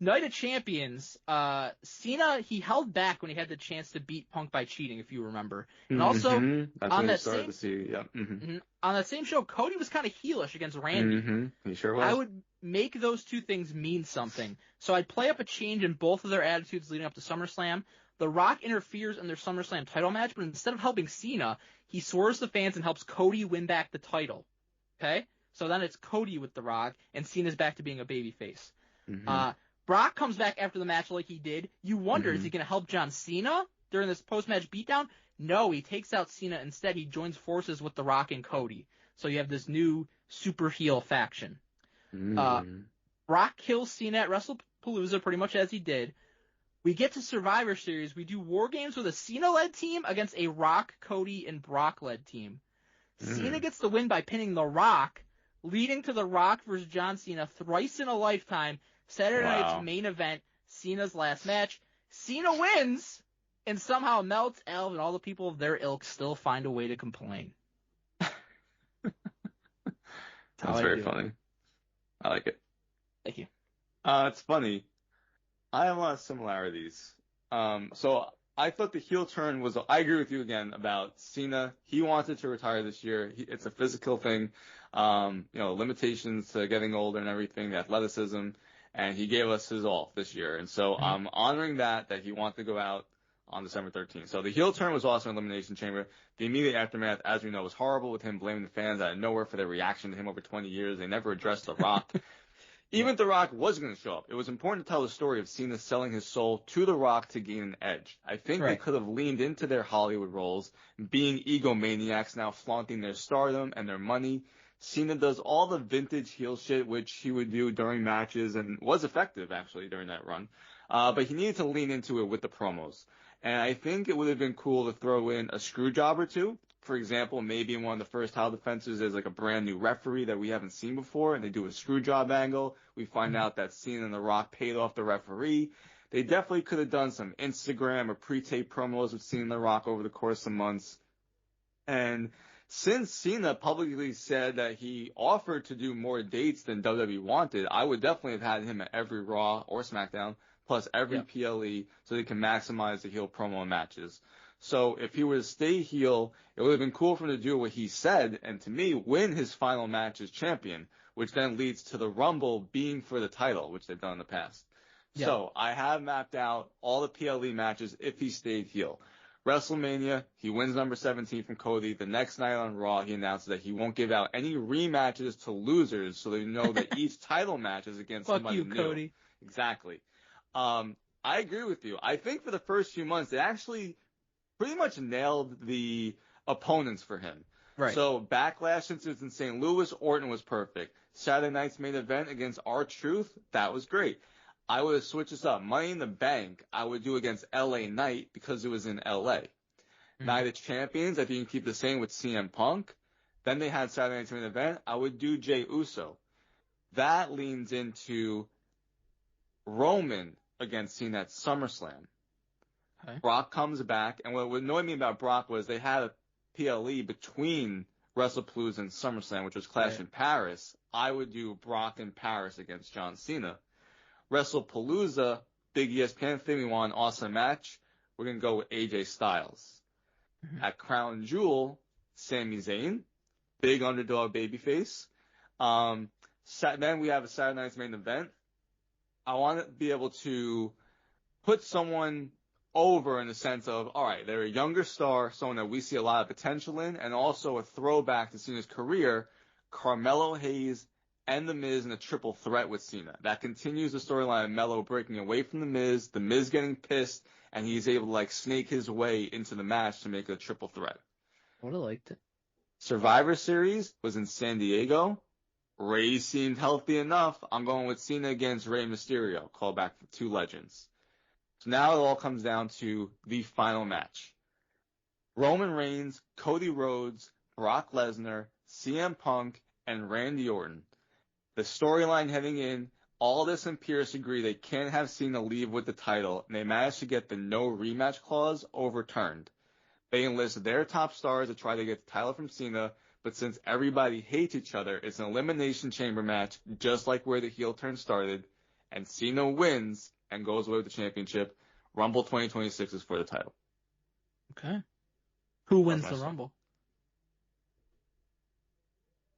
Night of Champions, Cena, he held back when he had the chance to beat Punk by cheating, if you remember. And also, on that same show, Cody was kind of heelish against Randy. He sure was. I would make those two things mean something. So I'd play up a change in both of their attitudes leading up to SummerSlam. The Rock interferes in their SummerSlam title match, but instead of helping Cena, he swerves the fans and helps Cody win back the title. Okay? So then it's Cody with The Rock, and Cena's back to being a babyface. Brock comes back after the match like he did. You wonder, is he going to help John Cena during this post-match beatdown? No, he takes out Cena. Instead, he joins forces with The Rock and Cody. So you have this new super heel faction. Brock kills Cena at WrestlePalooza pretty much as he did. We get to Survivor Series. We do War Games with a Cena-led team against a Rock, Cody, and Brock-led team. Cena gets the win by pinning The Rock, leading to The Rock versus John Cena thrice in a lifetime, Saturday night's main event, Cena's last match. Cena wins, and somehow Meltz, Alv, and all the people of their ilk still find a way to complain. That's very funny. I like it. Thank you. It's funny. I have a lot of similarities. So I thought the heel turn was, I agree with you again about Cena. He wanted to retire this year. It's a physical thing, limitations to getting older and everything, the athleticism, and he gave us his all this year. And so I'm honoring that he wanted to go out on December 13th. So the heel turn was also an Elimination Chamber. The immediate aftermath, as we know, was horrible, with him blaming the fans out of nowhere for their reaction to him over 20 years. They never addressed The Rock. Even if The Rock was going to show up, it was important to tell the story of Cena selling his soul to The Rock to gain an edge. I think they could have leaned into their Hollywood roles, being egomaniacs now flaunting their stardom and their money. Cena does all the vintage heel shit, which he would do during matches and was effective, actually, during that run. But he needed to lean into it with the promos. And I think it would have been cool to throw in a screw job or two. For example, maybe in one of the first title defenses, there's like a brand new referee that we haven't seen before, and they do a screw job angle. We find out that Cena and The Rock paid off the referee. They definitely could have done some Instagram or pre-tape promos with Cena and The Rock over the course of months. And since Cena publicly said that he offered to do more dates than WWE wanted, I would definitely have had him at every Raw or SmackDown, plus every PLE, so they can maximize the heel promo matches. So if he were to stay heel, it would have been cool for him to do what he said, and to me, win his final match as champion, which then leads to the Rumble being for the title, which they've done in the past. Yeah. So I have mapped out all the PLE matches if he stayed heel. WrestleMania, he wins number 17 from Cody. The next night on Raw, he announces that he won't give out any rematches to losers, so they know that each title match is against somebody new. Fuck you, Cody. Exactly. I agree with you. I think for the first few months, they actually pretty much nailed the opponents for him. Right. So Backlash, since it was in St. Louis, Orton was perfect. Saturday night's main event against R-Truth, that was great. I would have switched this up. Money in the Bank, I would do against LA Knight because it was in LA. Night of Champions, if you can keep the same with CM Punk. Then they had Saturday night's main event. I would do Jey Uso. That leans into Roman against Cena at SummerSlam. Okay. Brock comes back, and what annoyed me about Brock was they had a PLE between WrestlePalooza and SummerSlam, which was Clash in Paris. I would do Brock in Paris against John Cena. WrestlePalooza, big ESPN thing, we want an awesome match. We're going to go with AJ Styles. At Crown Jewel, Sami Zayn, big underdog babyface. Then we have a Saturday night's main event. I want to be able to put someone over in the sense of, all right, they're a younger star, someone that we see a lot of potential in, and also a throwback to Cena's career, Carmelo Hayes and The Miz in a triple threat with Cena. That continues the storyline of Melo breaking away from The Miz getting pissed, and he's able to like snake his way into the match to make it a triple threat. I would have liked it. Survivor Series was in San Diego. Ray seemed healthy enough. I'm going with Cena against Rey Mysterio. Call back for two legends. So now it all comes down to the final match. Roman Reigns, Cody Rhodes, Brock Lesnar, CM Punk, and Randy Orton. The storyline heading in, Aldis and Pierce agree they can't have Cena leave with the title, and they managed to get the no rematch clause overturned. They enlist their top stars to try to get the title from Cena, but since everybody hates each other, it's an elimination chamber match, just like where the heel turn started, and Cena wins and goes away with the championship. Rumble 2026 is for the title. Okay. Who wins the Rumble?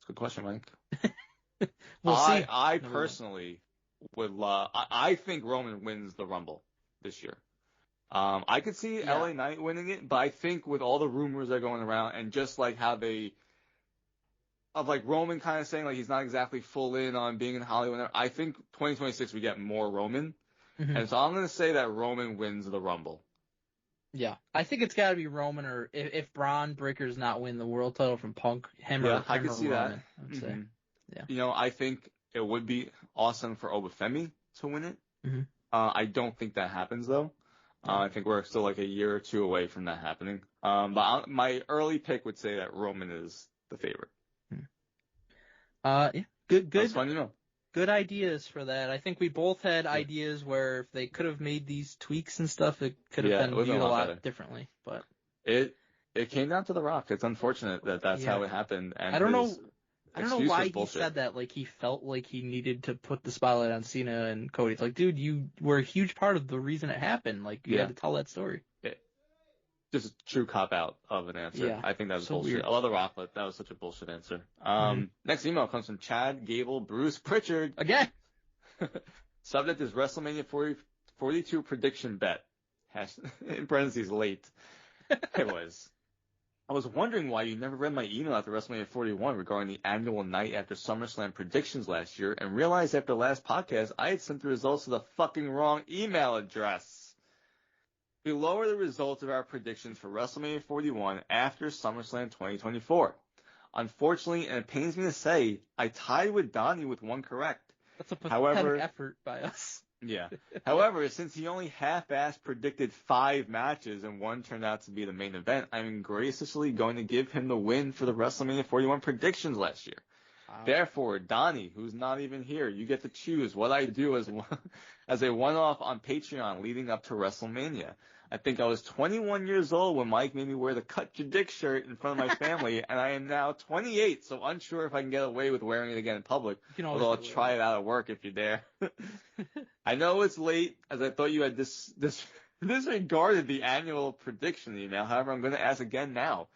That's a good question, Mike. We'll see. I personally would love. I think Roman wins the Rumble this year. I could see LA Knight winning it, but I think with all the rumors that are going around and just like how Roman kind of saying like he's not exactly full in on being in Hollywood, I think 2026 we get more Roman. And so I'm going to say that Roman wins the Rumble. Yeah. I think it's got to be Roman, or if Braun Breaker's not win the world title from Punk, I could see Roman, that. I would say. Yeah. You know, I think it would be awesome for Obafemi to win it. I don't think that happens, though. I think we're still like a year or two away from that happening. But my early pick would say that Roman is the favorite. Yeah. Good. That's fun to know. Good ideas for that. I think we both had ideas where if they could have made these tweaks and stuff, it could have been viewed a lot differently. But it came down to The Rock. It's unfortunate that that's how it happened. And I don't know why he said that. Like he felt like he needed to put the spotlight on Cena and Cody. It's like, dude, you were a huge part of the reason it happened. Like you had to tell that story. Just a true cop out of an answer. Yeah, I think that was so bullshit. Weird. I love The Rock, but that was such a bullshit answer. Next email comes from Chad Gable Bruce Pritchard. Again. Subject is WrestleMania 42 prediction bet. In parentheses, late. It was. I was wondering why you never read my email after WrestleMania 41 regarding the annual night after SummerSlam predictions last year, and realized after the last podcast I had sent the results to the fucking wrong email address. Below are the results of our predictions for WrestleMania 41 after SummerSlam 2024. Unfortunately, and it pains me to say, I tied with Donnie with one correct. That's a pathetic effort by us. Yeah. However, since he only half-assed predicted 5 matches and one turned out to be the main event, I'm graciously going to give him the win for the WrestleMania 41 predictions last year. Wow. Therefore, Donnie, who's not even here, you get to choose what I do as a one-off on Patreon leading up to WrestleMania. I think I was 21 years old when Mike made me wear the Cut Your Dick shirt in front of my family, and I am now 28, so unsure if I can get away with wearing it again in public. Although I'll try it out at work if you're there. I know it's late, as I thought you had disregarded the annual prediction email. However, I'm going to ask again now.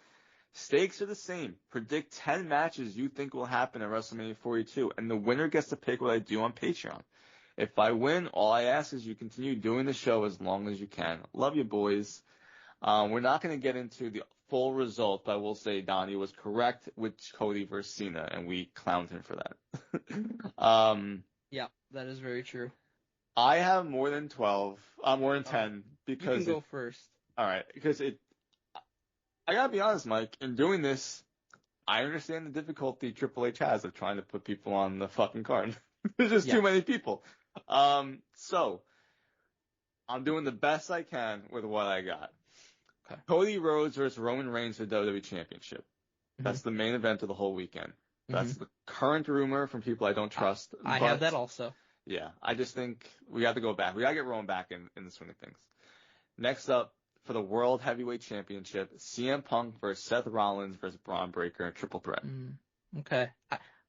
Stakes are the same. Predict 10 matches you think will happen at WrestleMania 42, and the winner gets to pick what I do on Patreon. If I win, all I ask is you continue doing the show as long as you can. Love you, boys. We're not going to get into the full result, but I will say Donnie was correct with Cody versus Cena, and we clowned him for that. Yeah, that is very true. I have more than 10 because you can go first. All right, because I gotta be honest, Mike. In doing this, I understand the difficulty Triple H has of trying to put people on the fucking card. There's just too many people. So I'm doing the best I can with what I got. Okay. Cody Rhodes versus Roman Reigns for the WWE Championship. Mm-hmm. That's the main event of the whole weekend. That's the current rumor from people I don't trust. I have that also. Yeah, I just think we have to go back. We gotta get Roman back in the swing of things. Next up, for the World Heavyweight Championship, CM Punk versus Seth Rollins versus Braun Breaker, a triple threat. Okay.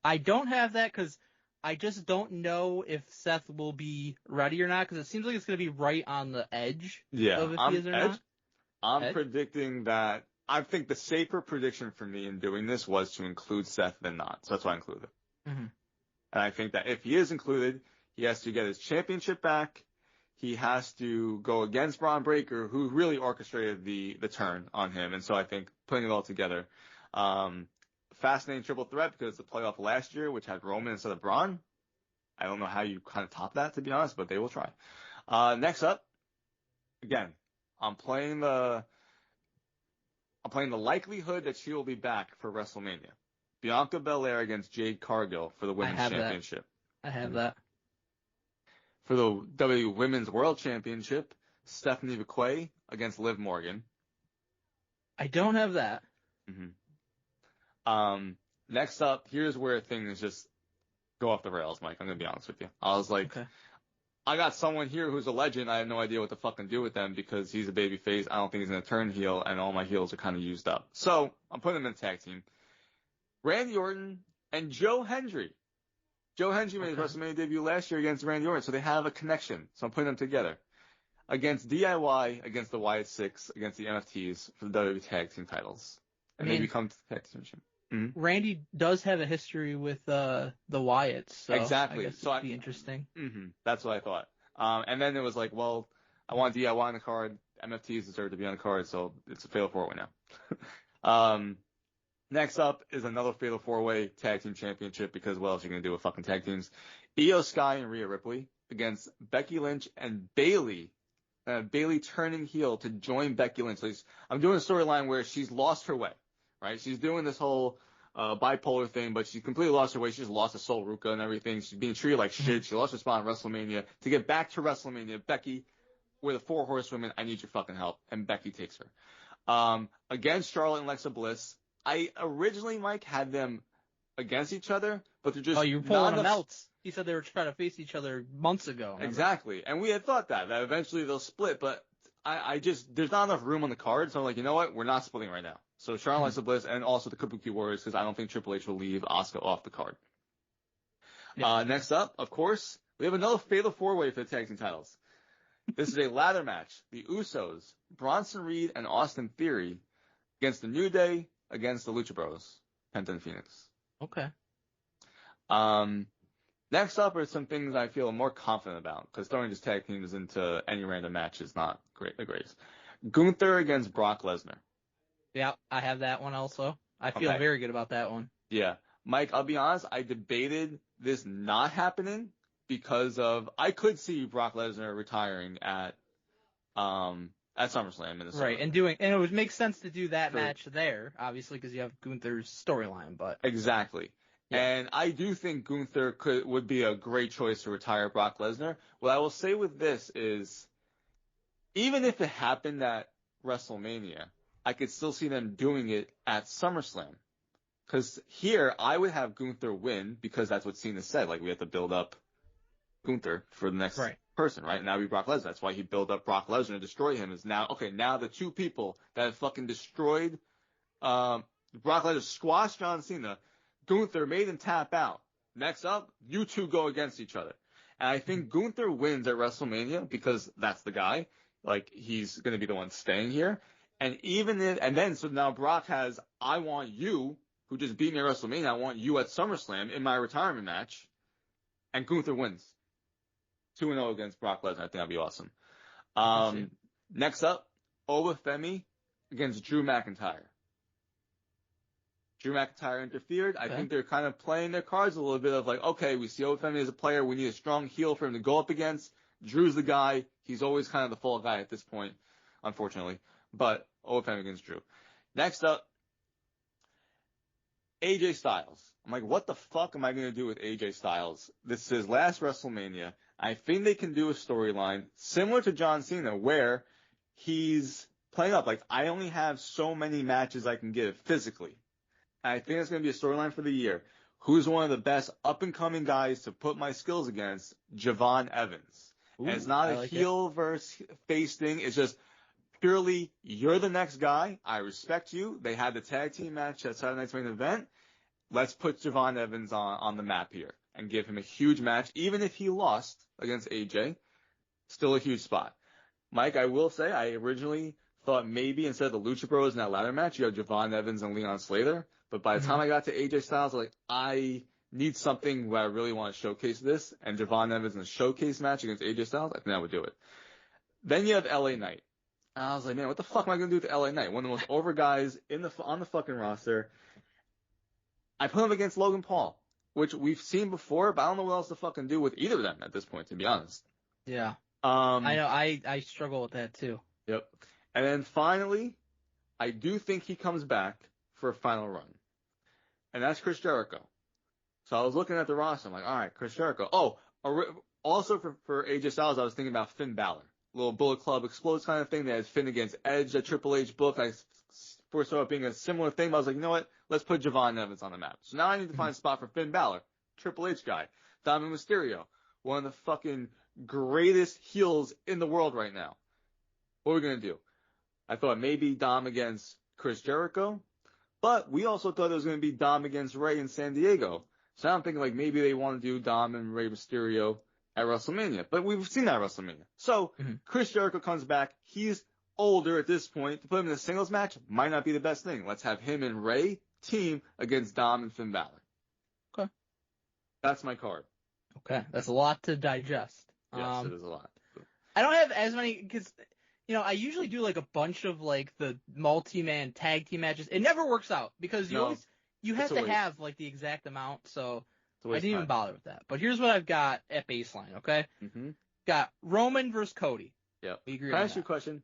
I don't have that because I just don't know if Seth will be ready or not, because it seems like it's going to be right on the edge of if he is or not. I'm predicting that. I think the safer prediction for me in doing this was to include Seth than not. So that's why I included it. Mm-hmm. And I think that if he is included, he has to get his championship back. He has to go against Braun Breaker, who really orchestrated the turn on him. And so I think putting it all together, fascinating triple threat because the playoff last year, which had Roman instead of Braun. I don't know how you kind of top that, to be honest, but they will try. Next up, again, I'm playing the likelihood that she will be back for WrestleMania. Bianca Belair against Jade Cargill for the Women's Championship. I have that. For the WWE Women's World Championship, Stephanie McMahon against Liv Morgan. I don't have that. Mm-hmm. Next up, here's where things just go off the rails, Mike. I'm going to be honest with you. I was like, okay. I got someone here who's a legend. I have no idea what to fucking do with them because he's a baby face. I don't think he's going to turn heel, and all my heels are kind of used up. So I'm putting them in a tag team. Randy Orton and Joe Hendry. Joe Hendry made his WrestleMania debut last year against Randy Orton, so they have a connection. So I'm putting them together. Against DIY, against the Wyatt Six, against the NFTs for the WWE Tag Team titles. And they become tag team champion. Mm-hmm. Randy does have a history with the Wyatts, so exactly. I guess it'd be interesting. Mm-hmm. That's what I thought. And then it was like, well, I want DIY on the card. MFTs deserve to be on the card, so it's a Fatal 4-Way now. Next up is another Fatal 4-Way Tag Team Championship because what else are you going to do with fucking tag teams? Io Sky and Rhea Ripley against Becky Lynch and Bayley. Bayley turning heel to join Becky Lynch. So I'm doing a storyline where she's lost her way, right? She's doing this whole bipolar thing, but she completely lost her way. She just lost to Sol Ruka and everything. She's being treated like shit. She lost her spot in WrestleMania. To get back to WrestleMania, Becky, we're the 4 horsewomen. I need your fucking help. And Becky takes her. Against Charlotte and Alexa Bliss. I originally, Mike, had them against each other, but they're just you were pulling them out. He said they were trying to face each other months ago. Remember? Exactly. And we had thought that eventually they'll split, but I just, there's not enough room on the card, so I'm like, you know what? We're not splitting right now. So Charlotte and Alexa Bliss and also the Kabuki Warriors, because I don't think Triple H will leave Asuka off the card. Yeah. Next up, of course, we have another Fatal 4-Way for the tag team titles. This is a ladder match. The Usos, Bronson Reed and Austin Theory against the New Day, against the Lucha Bros, Penta and Phoenix. Okay. Next up are some things I feel more confident about, because throwing just tag teams into any random match is not the greatest. Gunther against Brock Lesnar. Yeah, I have that one also. I feel very good about that one. Yeah. Mike, I'll be honest, I debated this not happening because of, I could see Brock Lesnar retiring at SummerSlam, Minnesota. Right, and it would make sense to do that match there, obviously, because you have Gunther's storyline, but. Exactly. Yeah. And I do think Gunther would be a great choice to retire Brock Lesnar. What I will say with this is, even if it happened at WrestleMania, I could still see them doing it at SummerSlam. Because here, I would have Gunther win because that's what Cena said. Like, we have to build up Gunther for the next person, right? Now we Brock Lesnar. That's why he built up Brock Lesnar to destroy him. Is now, okay, now the two people that have fucking destroyed Brock Lesnar, squashed John Cena, Gunther made him tap out. Next up, you two go against each other. And I think Gunther wins at WrestleMania because that's the guy. Like, he's going to be the one staying here. And so now Brock has, I want you, who just beat me at WrestleMania, I want you at SummerSlam in my retirement match. And Gunther wins. 2-0 against Brock Lesnar. I think that'd be awesome. Next up, Obafemi against Drew McIntyre. Drew McIntyre interfered. I think they're kind of playing their cards a little bit of like, okay, we see Obafemi as a player. We need a strong heel for him to go up against. Drew's the guy. He's always kind of the fall guy at this point, unfortunately. But Obafemi against Drew. Next up, AJ Styles. I'm like, what the fuck am I going to do with AJ Styles? This is his last WrestleMania. I think they can do a storyline similar to John Cena where he's playing up. Like, I only have so many matches I can give physically. And I think it's going to be a storyline for the year. Who's one of the best up-and-coming guys to put my skills against? Javon Evans. Ooh, and it's not a heel versus face thing. It's just purely, you're the next guy. I respect you. They had the tag team match at Saturday Night's Main Event. Let's put Javon Evans on the map here and give him a huge match. Even if he lost against AJ, still a huge spot. Mike, I will say, I originally thought maybe instead of the Lucha Bros in that ladder match, you have Javon Evans and Leon Slater. But by the time I got to AJ Styles, I was like, I need something where I really want to showcase this. And Javon Evans in a showcase match against AJ Styles, I think that would do it. Then you have LA Knight. And I was like, man, what the fuck am I going to do with LA Knight? One of the most over guys on the fucking roster. I put him against Logan Paul, which we've seen before, but I don't know what else to fucking do with either of them at this point, to be honest. Yeah. I know. I struggle with that too. Yep. And then finally, I do think he comes back for a final run. And that's Chris Jericho. So I was looking at the roster. I'm like, all right, Chris Jericho. Oh, also for AJ Styles, I was thinking about Finn Balor. Little Bullet Club Explodes kind of thing. They had Finn against Edge, that Triple H book. I foresaw it being a similar thing, but I was like, you know what? Let's put Javon Evans on the map. So now I need to find a spot for Finn Balor, Triple H guy, Dominic Mysterio, one of the fucking greatest heels in the world right now. What are we going to do? I thought maybe Dom against Chris Jericho, but we also thought it was going to be Dom against Rey in San Diego. So I'm thinking like maybe they want to do Dom and Rey Mysterio at WrestleMania, but we've seen that at WrestleMania. So Chris Jericho comes back. He's older at this point. To put him in a singles match might not be the best thing. Let's have him and Rey team against Dom and Finn Balor. Okay. That's my card. Okay. That's a lot to digest. Yes, it is a lot. I don't have as many because, you know, I usually do like a bunch of like the multi-man tag team matches. It never works out because you have to have like the exact amount. So I didn't even bother with that. But here's what I've got at baseline. Okay. Got Roman versus Cody. Yeah. We agree Can I on ask you a question?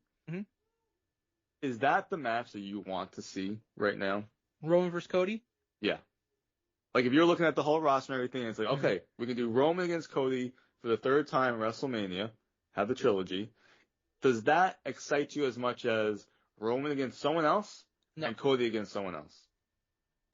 Is that the match that you want to see right now? Roman versus Cody? Yeah. Like, if you're looking at the whole roster and everything, it's like, okay, we can do Roman against Cody for the third time at WrestleMania, have the trilogy. Does that excite you as much as Roman against someone else and Cody against someone else?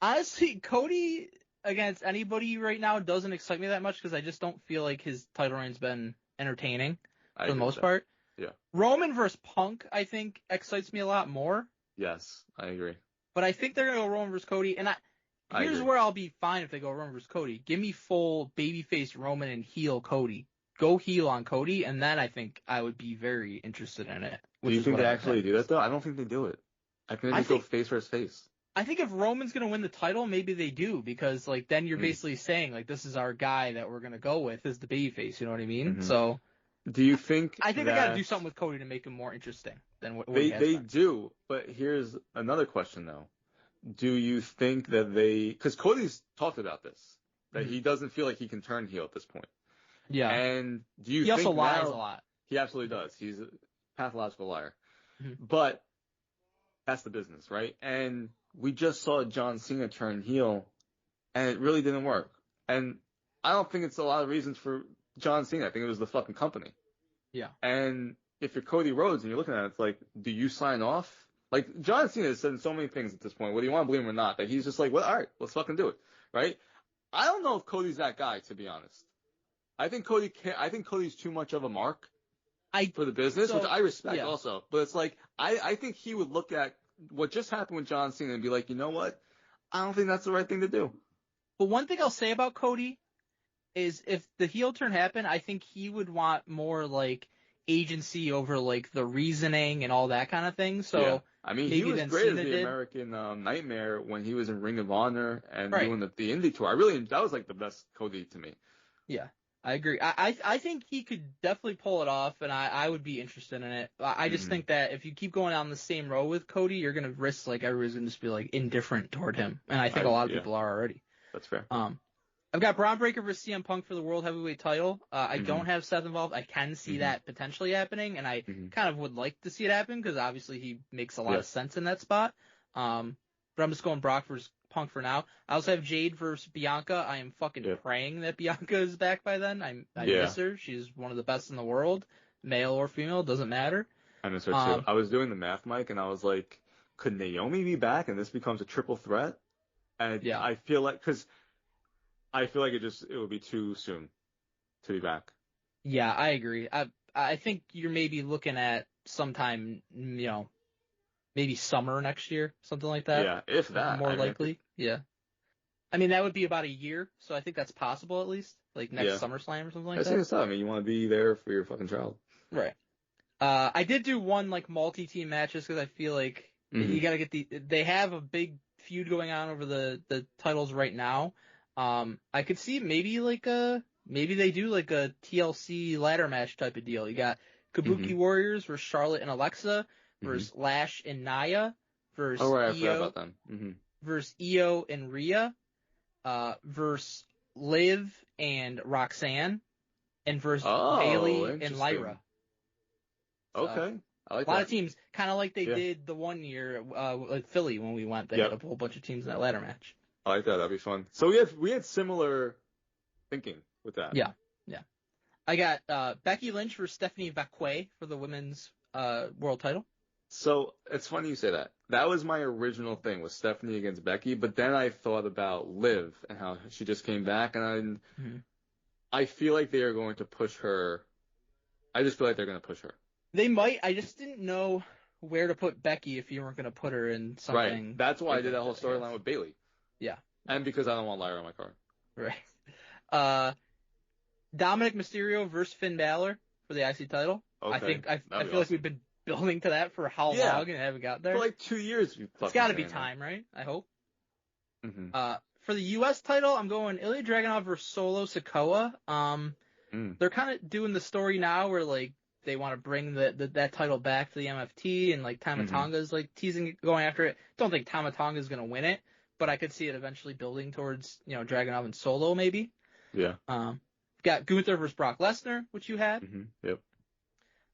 Honestly, Cody against anybody right now doesn't excite me that much because I just don't feel like his title reign's been entertaining for the most part. Yeah. Roman versus Punk, I think, excites me a lot more. Yes, I agree. But I think they're going to go Roman versus Cody. And here's where I'll be fine if they go Roman versus Cody. Give me full babyface Roman and heel Cody. Go heel on Cody, and then I think I would be very interested in it. Do you think they actually do that, though? I don't think they do it. I think they just go face versus face. I think if Roman's going to win the title, maybe they do, because like then you're basically saying, like, this is our guy that we're going to go with as the babyface, you know what I mean? So... Do you think I think they got to do something with Cody to make him more interesting than what they do. But here's another question though: do you think that because Cody's talked about this, that he doesn't feel like he can turn heel at this point? Yeah. And do you? He think also lies a lot. He absolutely does. He's a pathological liar. But that's the business, right? And we just saw John Cena turn heel and it really didn't work. And I don't think it's a lot of reasons for John Cena. I think it was the fucking company. Yeah. And if you're Cody Rhodes and you're looking at it, it's like, do you sign off? Like, John Cena has said so many things at this point, whether you want to believe him or not, that he's just like, well, all right, let's fucking do it, right? I don't know if Cody's that guy, to be honest. I think Cody's too much of a mark for the business, which I respect also. But it's like, I think he would look at what just happened with John Cena and be like, you know what? I don't think that's the right thing to do. But one thing I'll say about Cody is if the heel turn happened, I think he would want more like agency over like the reasoning and all that kind of thing. So yeah. I mean, he was great as the did. American Nightmare when he was in Ring of Honor and Right. doing the indie tour. That was like the best Cody to me. Yeah, I agree. I think he could definitely pull it off, and I would be interested in it. I just think that if you keep going down the same road with Cody, you're gonna risk like everybody's gonna just be like indifferent toward him, and I think a lot of people are already. That's fair. I've got Braun Breaker versus CM Punk for the World Heavyweight title. I don't have Seth involved. I can see that potentially happening, and I kind of would like to see it happen because obviously he makes a lot of sense in that spot. But I'm just going Brock versus Punk for now. I also have Jade versus Bianca. I am fucking praying that Bianca is back by then. I miss her. She's one of the best in the world, male or female, doesn't matter. I miss her too. I was doing the math, Mike, and I was like, could Naomi be back and this becomes a triple threat? And I feel like it would be too soon to be back. Yeah, I agree. I think you're maybe looking at sometime, maybe summer next year, something like that. Yeah, if that. More likely. Yeah. I mean, that would be about a year, so I think that's possible at least, like next SummerSlam or something like that. I think it's tough. I mean, you want to be there for your fucking child. Right. I did do one like multi-team matches because I feel like you gotta get they have a big feud going on over the titles right now. I could see maybe they do like a TLC ladder match type of deal. You got Kabuki Warriors versus Charlotte and Alexa versus Lash and Nia versus I forgot about them. Versus Io and Rhea versus Liv and Roxanne and versus Bayley and Lyra. Okay. I like a lot of teams, kind of like they did the one year, like Philly when we went. They had a whole bunch of teams in that ladder match. I like that. That'd be fun. So we had similar thinking with that. Yeah. I got Becky Lynch versus Stephanie Vacquet for the women's world title. So it's funny you say that. That was my original thing, was Stephanie against Becky. But then I thought about Liv and how she just came back, and I feel like they are going to push her. I just feel like they're going to push her. They might. I just didn't know where to put Becky if you weren't going to put her in something. Right. That's why I did that whole storyline with Bayley. Yeah. And because I don't want Lyra on my card. Right. Dominic Mysterio versus Finn Balor for the IC title. Okay. I feel like we've been building to that for how long and haven't got there? For like 2 years. It's got to be time, right? I hope. For the U.S. title, I'm going Ilya Dragunov versus Solo Sikoa. They're kind of doing the story now where like they want to bring that title back to the MFT, and like Tama Tonga's like teasing going after it. Don't think Tama Tonga's gonna win it, but I could see it eventually building towards Dragunov and Solo maybe. Yeah. Got Gunther versus Brock Lesnar, which you had. Yep.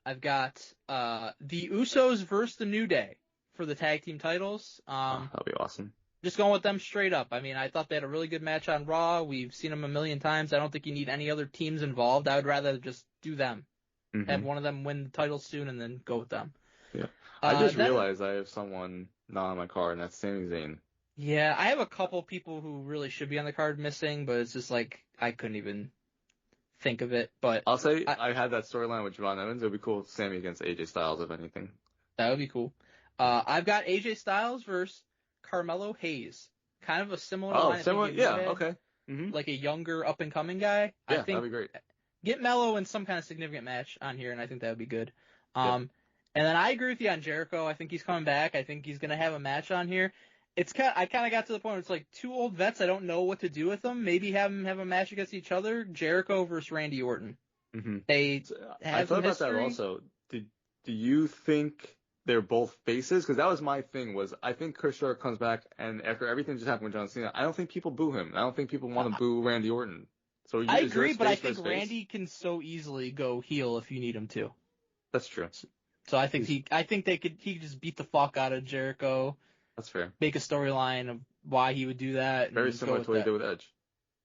I've got the Usos versus the New Day for the tag team titles. That'll be awesome. Just going with them straight up. I mean, I thought they had a really good match on Raw. We've seen them a million times. I don't think you need any other teams involved. I would rather just do them. Have one of them win the title soon and then go with them. Yeah. I just realized I have someone not on my card, and that's Sami Zayn. Yeah, I have a couple people who really should be on the card missing, but it's just like I couldn't even think of it. But I'll say I had that storyline with Javon Evans. It would be cool if Sami against AJ Styles, if anything. That would be cool. I've got AJ Styles versus Carmelo Hayes. Kind of a similar line. Similar? Yeah, okay. Like a younger, up-and-coming guy. Yeah, I think that'd be great. Get Melo in some kind of significant match on here, and I think that would be good. And then I agree with you on Jericho. I think he's coming back. I think he's going to have a match on here. I kind of got to the point where it's like two old vets. I don't know what to do with them. Maybe have them have a match against each other. Jericho versus Randy Orton. They have I thought about that also. Do you think they're both faces? Because that was my thing. Was I think Chris Jericho comes back, and after everything just happened with John Cena, I don't think people boo him. I don't think people want to boo Randy Orton. So I agree, but I think Randy can so easily go heel if you need him to. That's true. So I think he could just beat the fuck out of Jericho. That's fair. Make a storyline of why he would do that. And Very similar to what he did with Edge.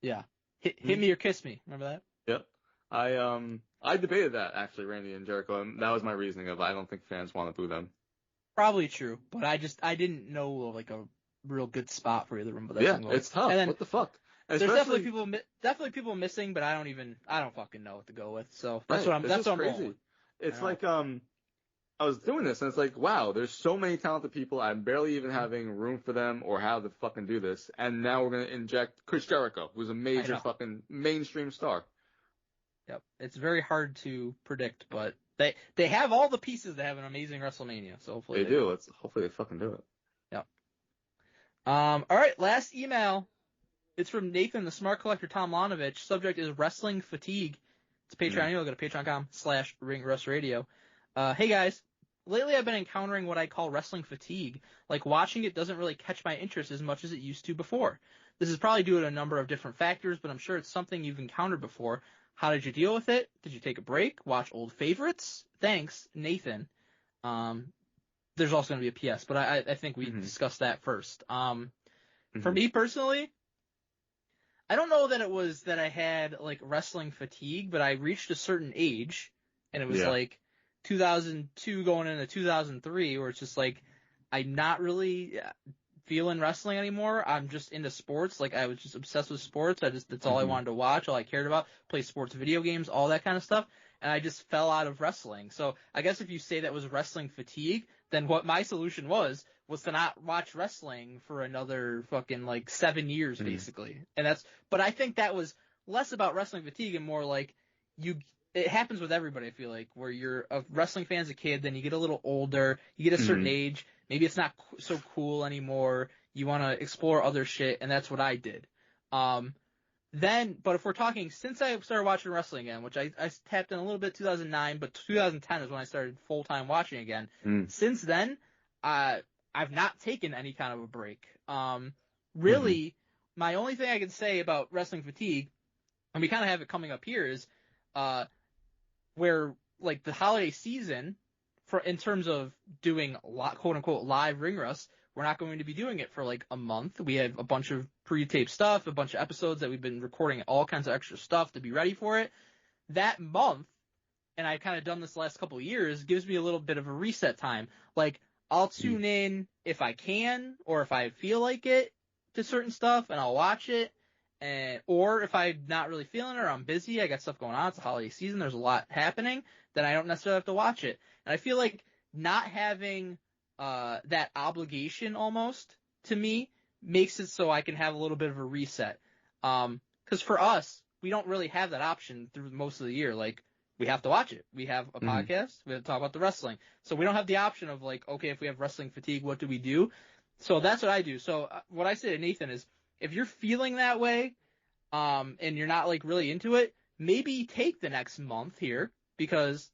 Yeah. Hit me or kiss me. Remember that? Yep. I debated that actually, Randy and Jericho, and that was my reasoning of I don't think fans want to boo them. Probably true, but I didn't know like a real good spot for either of them. But Yeah, it's tough. And then, what the fuck? There's definitely people missing, but I don't fucking know what to go with. So that's what I'm crazy. going with. It's like I was doing this, and it's like, wow, there's so many talented people. I'm barely even having room for them or how to fucking do this. And now we're going to inject Chris Jericho, who's a major fucking mainstream star. Yep. It's very hard to predict, but they have all the pieces to have an amazing WrestleMania. So hopefully they do. Hopefully they fucking do it. Yep. All right. Last email. It's from Nathan, the Smart Collector Tom Lanovich. Subject is wrestling fatigue. It's Patreon. You'll go to patreon.com/ringrustradio. Hey guys. Lately, I've been encountering what I call wrestling fatigue. Like, watching it doesn't really catch my interest as much as it used to before. This is probably due to a number of different factors, but I'm sure it's something you've encountered before. How did you deal with it? Did you take a break? Watch old favorites? Thanks, Nathan. There's also going to be a PS, but I think we discussed that first. For me personally, I don't know that it was that I had, like, wrestling fatigue, but I reached a certain age, and it was like 2002 going into 2003, where it's just like I'm not really feeling wrestling anymore. I'm just into sports. Like, I was just obsessed with sports. That's all I wanted to watch, all I cared about. Play sports video games, all that kind of stuff. And I just fell out of wrestling. So I guess if you say that was wrestling fatigue, then what my solution was to not watch wrestling for another fucking like 7 years basically. But I think that was less about wrestling fatigue and more like it happens with everybody, I feel like, where you're a wrestling fan as a kid, then you get a little older, you get a certain age, maybe it's not so cool anymore, you want to explore other shit, and that's what I did. But if we're talking, since I started watching wrestling again, which I tapped in a little bit 2009, but 2010 is when I started full-time watching again. Since then, I've not taken any kind of a break. Really, my only thing I can say about wrestling fatigue, and we kind of have it coming up here, is where, like, the holiday season, in terms of doing quote-unquote live ring rust, we're not going to be doing it for, like, a month. We have a bunch of pre-taped stuff, a bunch of episodes that we've been recording, all kinds of extra stuff to be ready for it. That month, and I've kind of done this the last couple of years, gives me a little bit of a reset time. Like, I'll tune in if I can, or if I feel like it, to certain stuff, and I'll watch it. Or if I'm not really feeling it or I'm busy, I got stuff going on, it's the holiday season, there's a lot happening, then I don't necessarily have to watch it. And I feel like not having that obligation almost, to me, makes it so I can have a little bit of a reset. Because for us, we don't really have that option through most of the year. Like, we have to watch it. We have a podcast, we have to talk about the wrestling. So we don't have the option of, like, okay, if we have wrestling fatigue, what do we do? So that's what I do. So what I say to Nathan is, if you're feeling that way, and you're not, like, really into it, maybe take the next month here, because,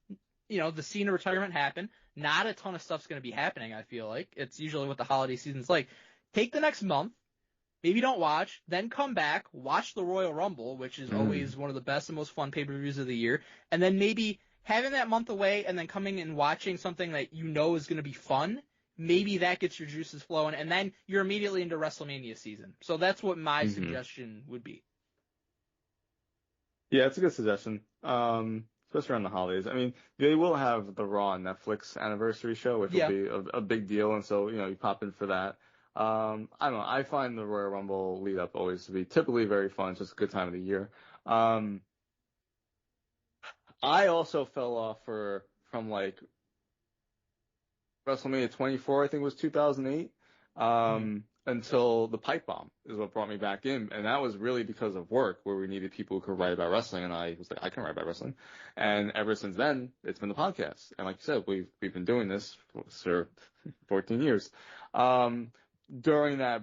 you know, the Cena retirement happened. Not a ton of stuff's going to be happening, I feel like. It's usually what the holiday season's like. Take the next month, maybe don't watch, then come back, watch the Royal Rumble, which is always one of the best and most fun pay-per-views of the year, and then maybe having that month away and then coming and watching something that you know is going to be fun, maybe that gets your juices flowing, and then you're immediately into WrestleMania season. So that's what my suggestion would be. Yeah, it's a good suggestion, especially around the holidays. I mean, they will have the Raw Netflix anniversary show, which will be a big deal, and so, you know, you pop in for that. I don't know. I find the Royal Rumble lead up always to be typically very fun. It's just a good time of the year. I also fell off from like WrestleMania 24, I think it was 2008, until the pipe bomb is what brought me back in. And that was really because of work, where we needed people who could write about wrestling. And I was like, I can write about wrestling. And ever since then, it's been the podcast. And like you said, we've been doing this for 14 years. During that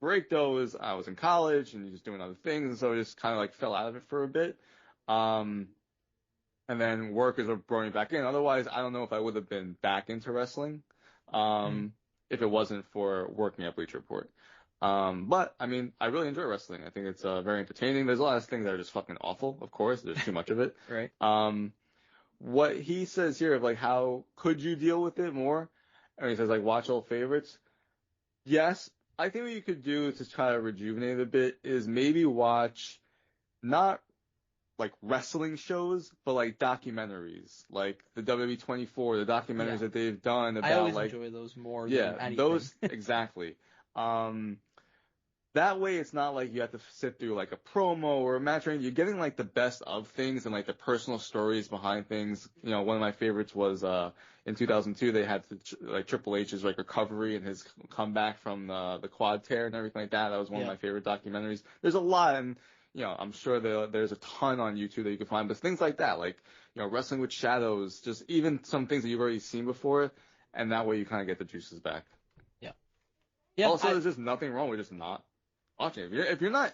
break, though, I was in college and just doing other things. And so I just kind of like fell out of it for a bit. And then work is what brought me back in. Otherwise, I don't know if I would have been back into wrestling. If it wasn't for working at Bleacher Report. But, I mean, I really enjoy wrestling. I think it's very entertaining. There's a lot of things that are just fucking awful, of course. There's too much of it. Right. What he says here of, like, how could you deal with it more? And he says, like, watch old favorites. Yes, I think what you could do to try to rejuvenate it a bit is maybe watch not like wrestling shows, but like documentaries, like the WWE 24, the documentaries that they've done about I always like enjoy those more than anything. those exactly. That way it's not like you have to sit through like a promo or a match or anything. You're getting like the best of things and like the personal stories behind things. You know, one of my favorites was in 2002 they had like Triple H's like recovery and his comeback from the quad tear and everything like that. That was one of my favorite documentaries. There's a lot, and you know, I'm sure there's a ton on YouTube that you can find, but things like that, like, you know, Wrestling with Shadows, just even some things that you've already seen before, and that way you kind of get the juices back. Yeah. Also, there's just nothing wrong with just not watching it. If you're not,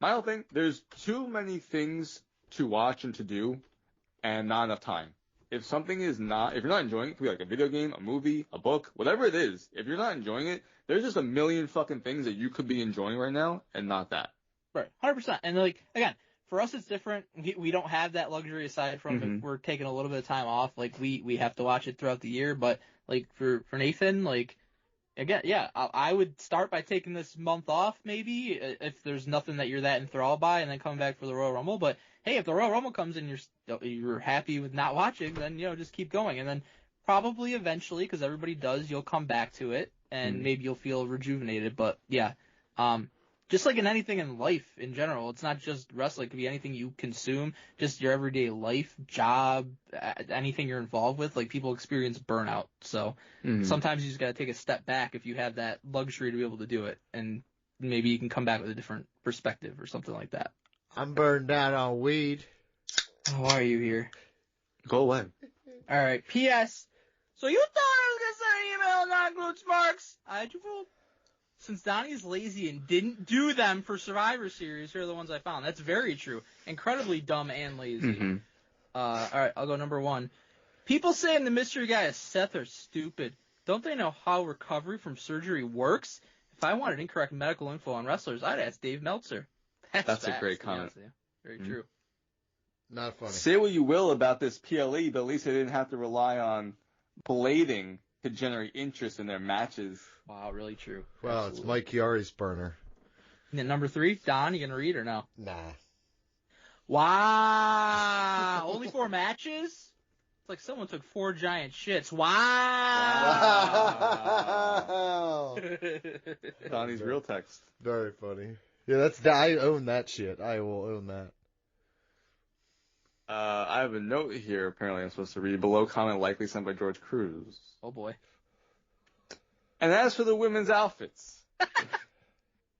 my whole thing, there's too many things to watch and to do, and not enough time. If you're not enjoying it, it could be like a video game, a movie, a book, whatever it is. If you're not enjoying it, there's just a million fucking things that you could be enjoying right now, and not that. Right, 100%. And like, again, for us it's different. We don't have that luxury aside from if we're taking a little bit of time off. Like we have to watch it throughout the year. But like for Nathan, like again, I would start by taking this month off maybe if there's nothing that you're that enthralled by, and then coming back for the Royal Rumble. But hey, if the Royal Rumble comes and you're happy with not watching, then just keep going. And then probably eventually, because everybody does, you'll come back to it and maybe you'll feel rejuvenated. But yeah. Just like in anything in life in general, it's not just wrestling. It could be anything you consume, just your everyday life, job, anything you're involved with. Like, people experience burnout. So sometimes you just got to take a step back if you have that luxury to be able to do it. And maybe you can come back with a different perspective or something like that. I'm burned out on weed. Why are you here? Go away. All right. P.S. So you thought I was going to send an email not include Sparks? I had you fooled. Since Donnie is lazy and didn't do them for Survivor Series, here are the ones I found. That's very true. Incredibly dumb and lazy. All right, I'll go number 1. People saying the mystery guy is Seth are stupid. Don't they know how recovery from surgery works? If I wanted incorrect medical info on wrestlers, I'd ask Dave Meltzer. That's a great comment. Very true. Not funny. Say what you will about this PLE, but at least they didn't have to rely on blading to generate interest in their matches. Wow, really true. Well, it's Mike Chiari's burner. And then number 3, Don, you gonna read or no? Nah. Wow, only 4 matches? It's like someone took 4 giant shits. Wow. Donnie's real text. Very funny. Yeah, I own that shit. I will own that. I have a note here, apparently I'm supposed to read. Below comment likely sent by George Cruz. Oh, boy. And as for the women's outfits,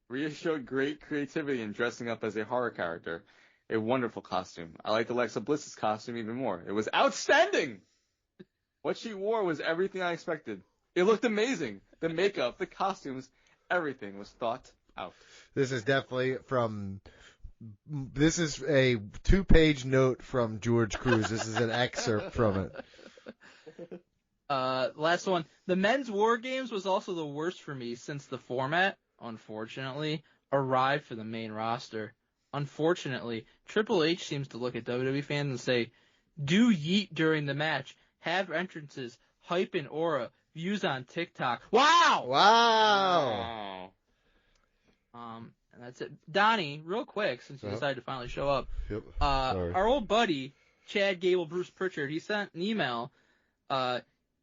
Rhea showed great creativity in dressing up as a horror character. A wonderful costume. I liked Alexa Bliss's costume even more. It was outstanding! What she wore was everything I expected. It looked amazing. The makeup, the costumes, everything was thought out. This is definitely this is a 2-page note from George Cruz. This is an excerpt from it. Last one. The men's War Games was also the worst for me since the format, unfortunately, arrived for the main roster. Unfortunately, Triple H seems to look at WWE fans and say, do yeet during the match, have entrances, hype and aura, views on TikTok. Wow! Wow! And that's it. Donnie, real quick, since you decided to finally show up. Yep. Our old buddy, Chad Gable Bruce Pritchard, he sent an email,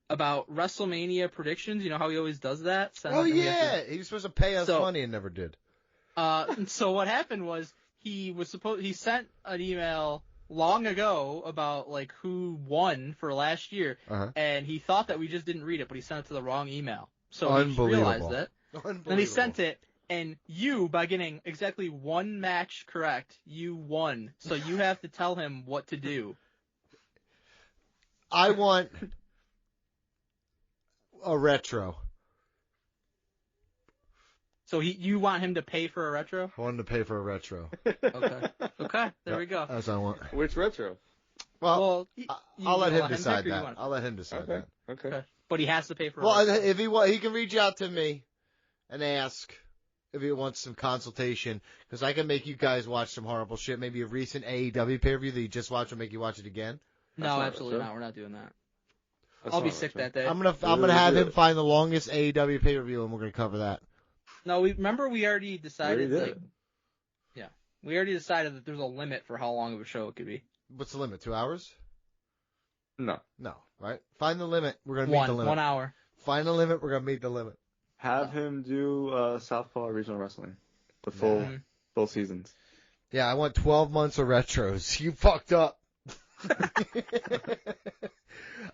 about WrestleMania predictions. You know how he always does that? He was supposed to pay us money and never did. So what happened was he sent an email long ago about like who won for last year, and he thought that we just didn't read it, but he sent it to the wrong email. So he realized it. Then he sent it, and you, by getting exactly 1 match correct, you won. So you have to tell him what to do. I want a retro. So you want him to pay for a retro? I want him to pay for a retro. Okay. There we go. That's what I want. Which retro? Well, I'll let him decide that. I'll let him decide that. Okay. But he has to pay for a retro. retro. If he can reach out to me and ask if he wants some consultation, because I can make you guys watch some horrible shit. Maybe a recent AEW pay-per-view that you just watched will make you watch it again. No, absolutely not. We're not doing that. I'll be sick that day. I'm gonna have him find the longest AEW pay-per-view, and we're gonna cover that. No, we already decided. did. Like, yeah, we already decided that there's a limit for how long of a show it could be. What's the limit? 2 hours? No. No, right? Find the limit. We're gonna meet the limit. 1 hour. Find the limit. We're gonna meet the limit. Have him do Southpaw Regional Wrestling, the full seasons. Yeah, I want 12 months of retros. You fucked up.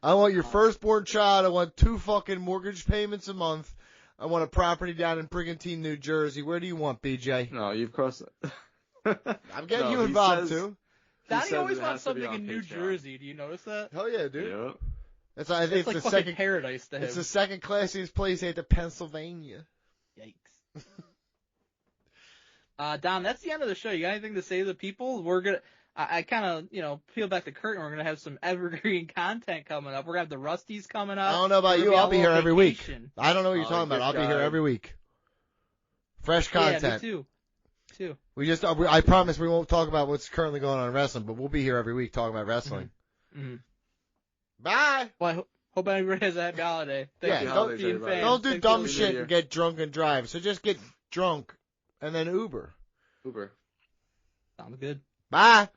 I want your firstborn child. I want 2 fucking mortgage payments a month. I want a property down in Brigantine, New Jersey. Where do you want, BJ? No, you've crossed. I'm getting you involved too. Donnie always wants something in New Jersey. Do you notice that? Hell yeah, dude. Yep. I think It's like the fucking second paradise to him. It's the second classiest place at the Pennsylvania. Yikes. Don, that's the end of the show. You got anything to say to the people? I kind of, peel back the curtain. We're going to have some evergreen content coming up. We're going to have the Rusties coming up. I don't know about you. I'll be here every week. I don't know what you're talking about. I'll be here every week. Fresh content. Yeah, me too. I promise we won't talk about what's currently going on in wrestling, but we'll be here every week talking about wrestling. Mm-hmm. Bye. Well, I hope everybody has a happy holiday. Yeah, don't do dumb shit and get drunk and drive. So just get drunk and then Uber. Uber. Sounds good. Bye.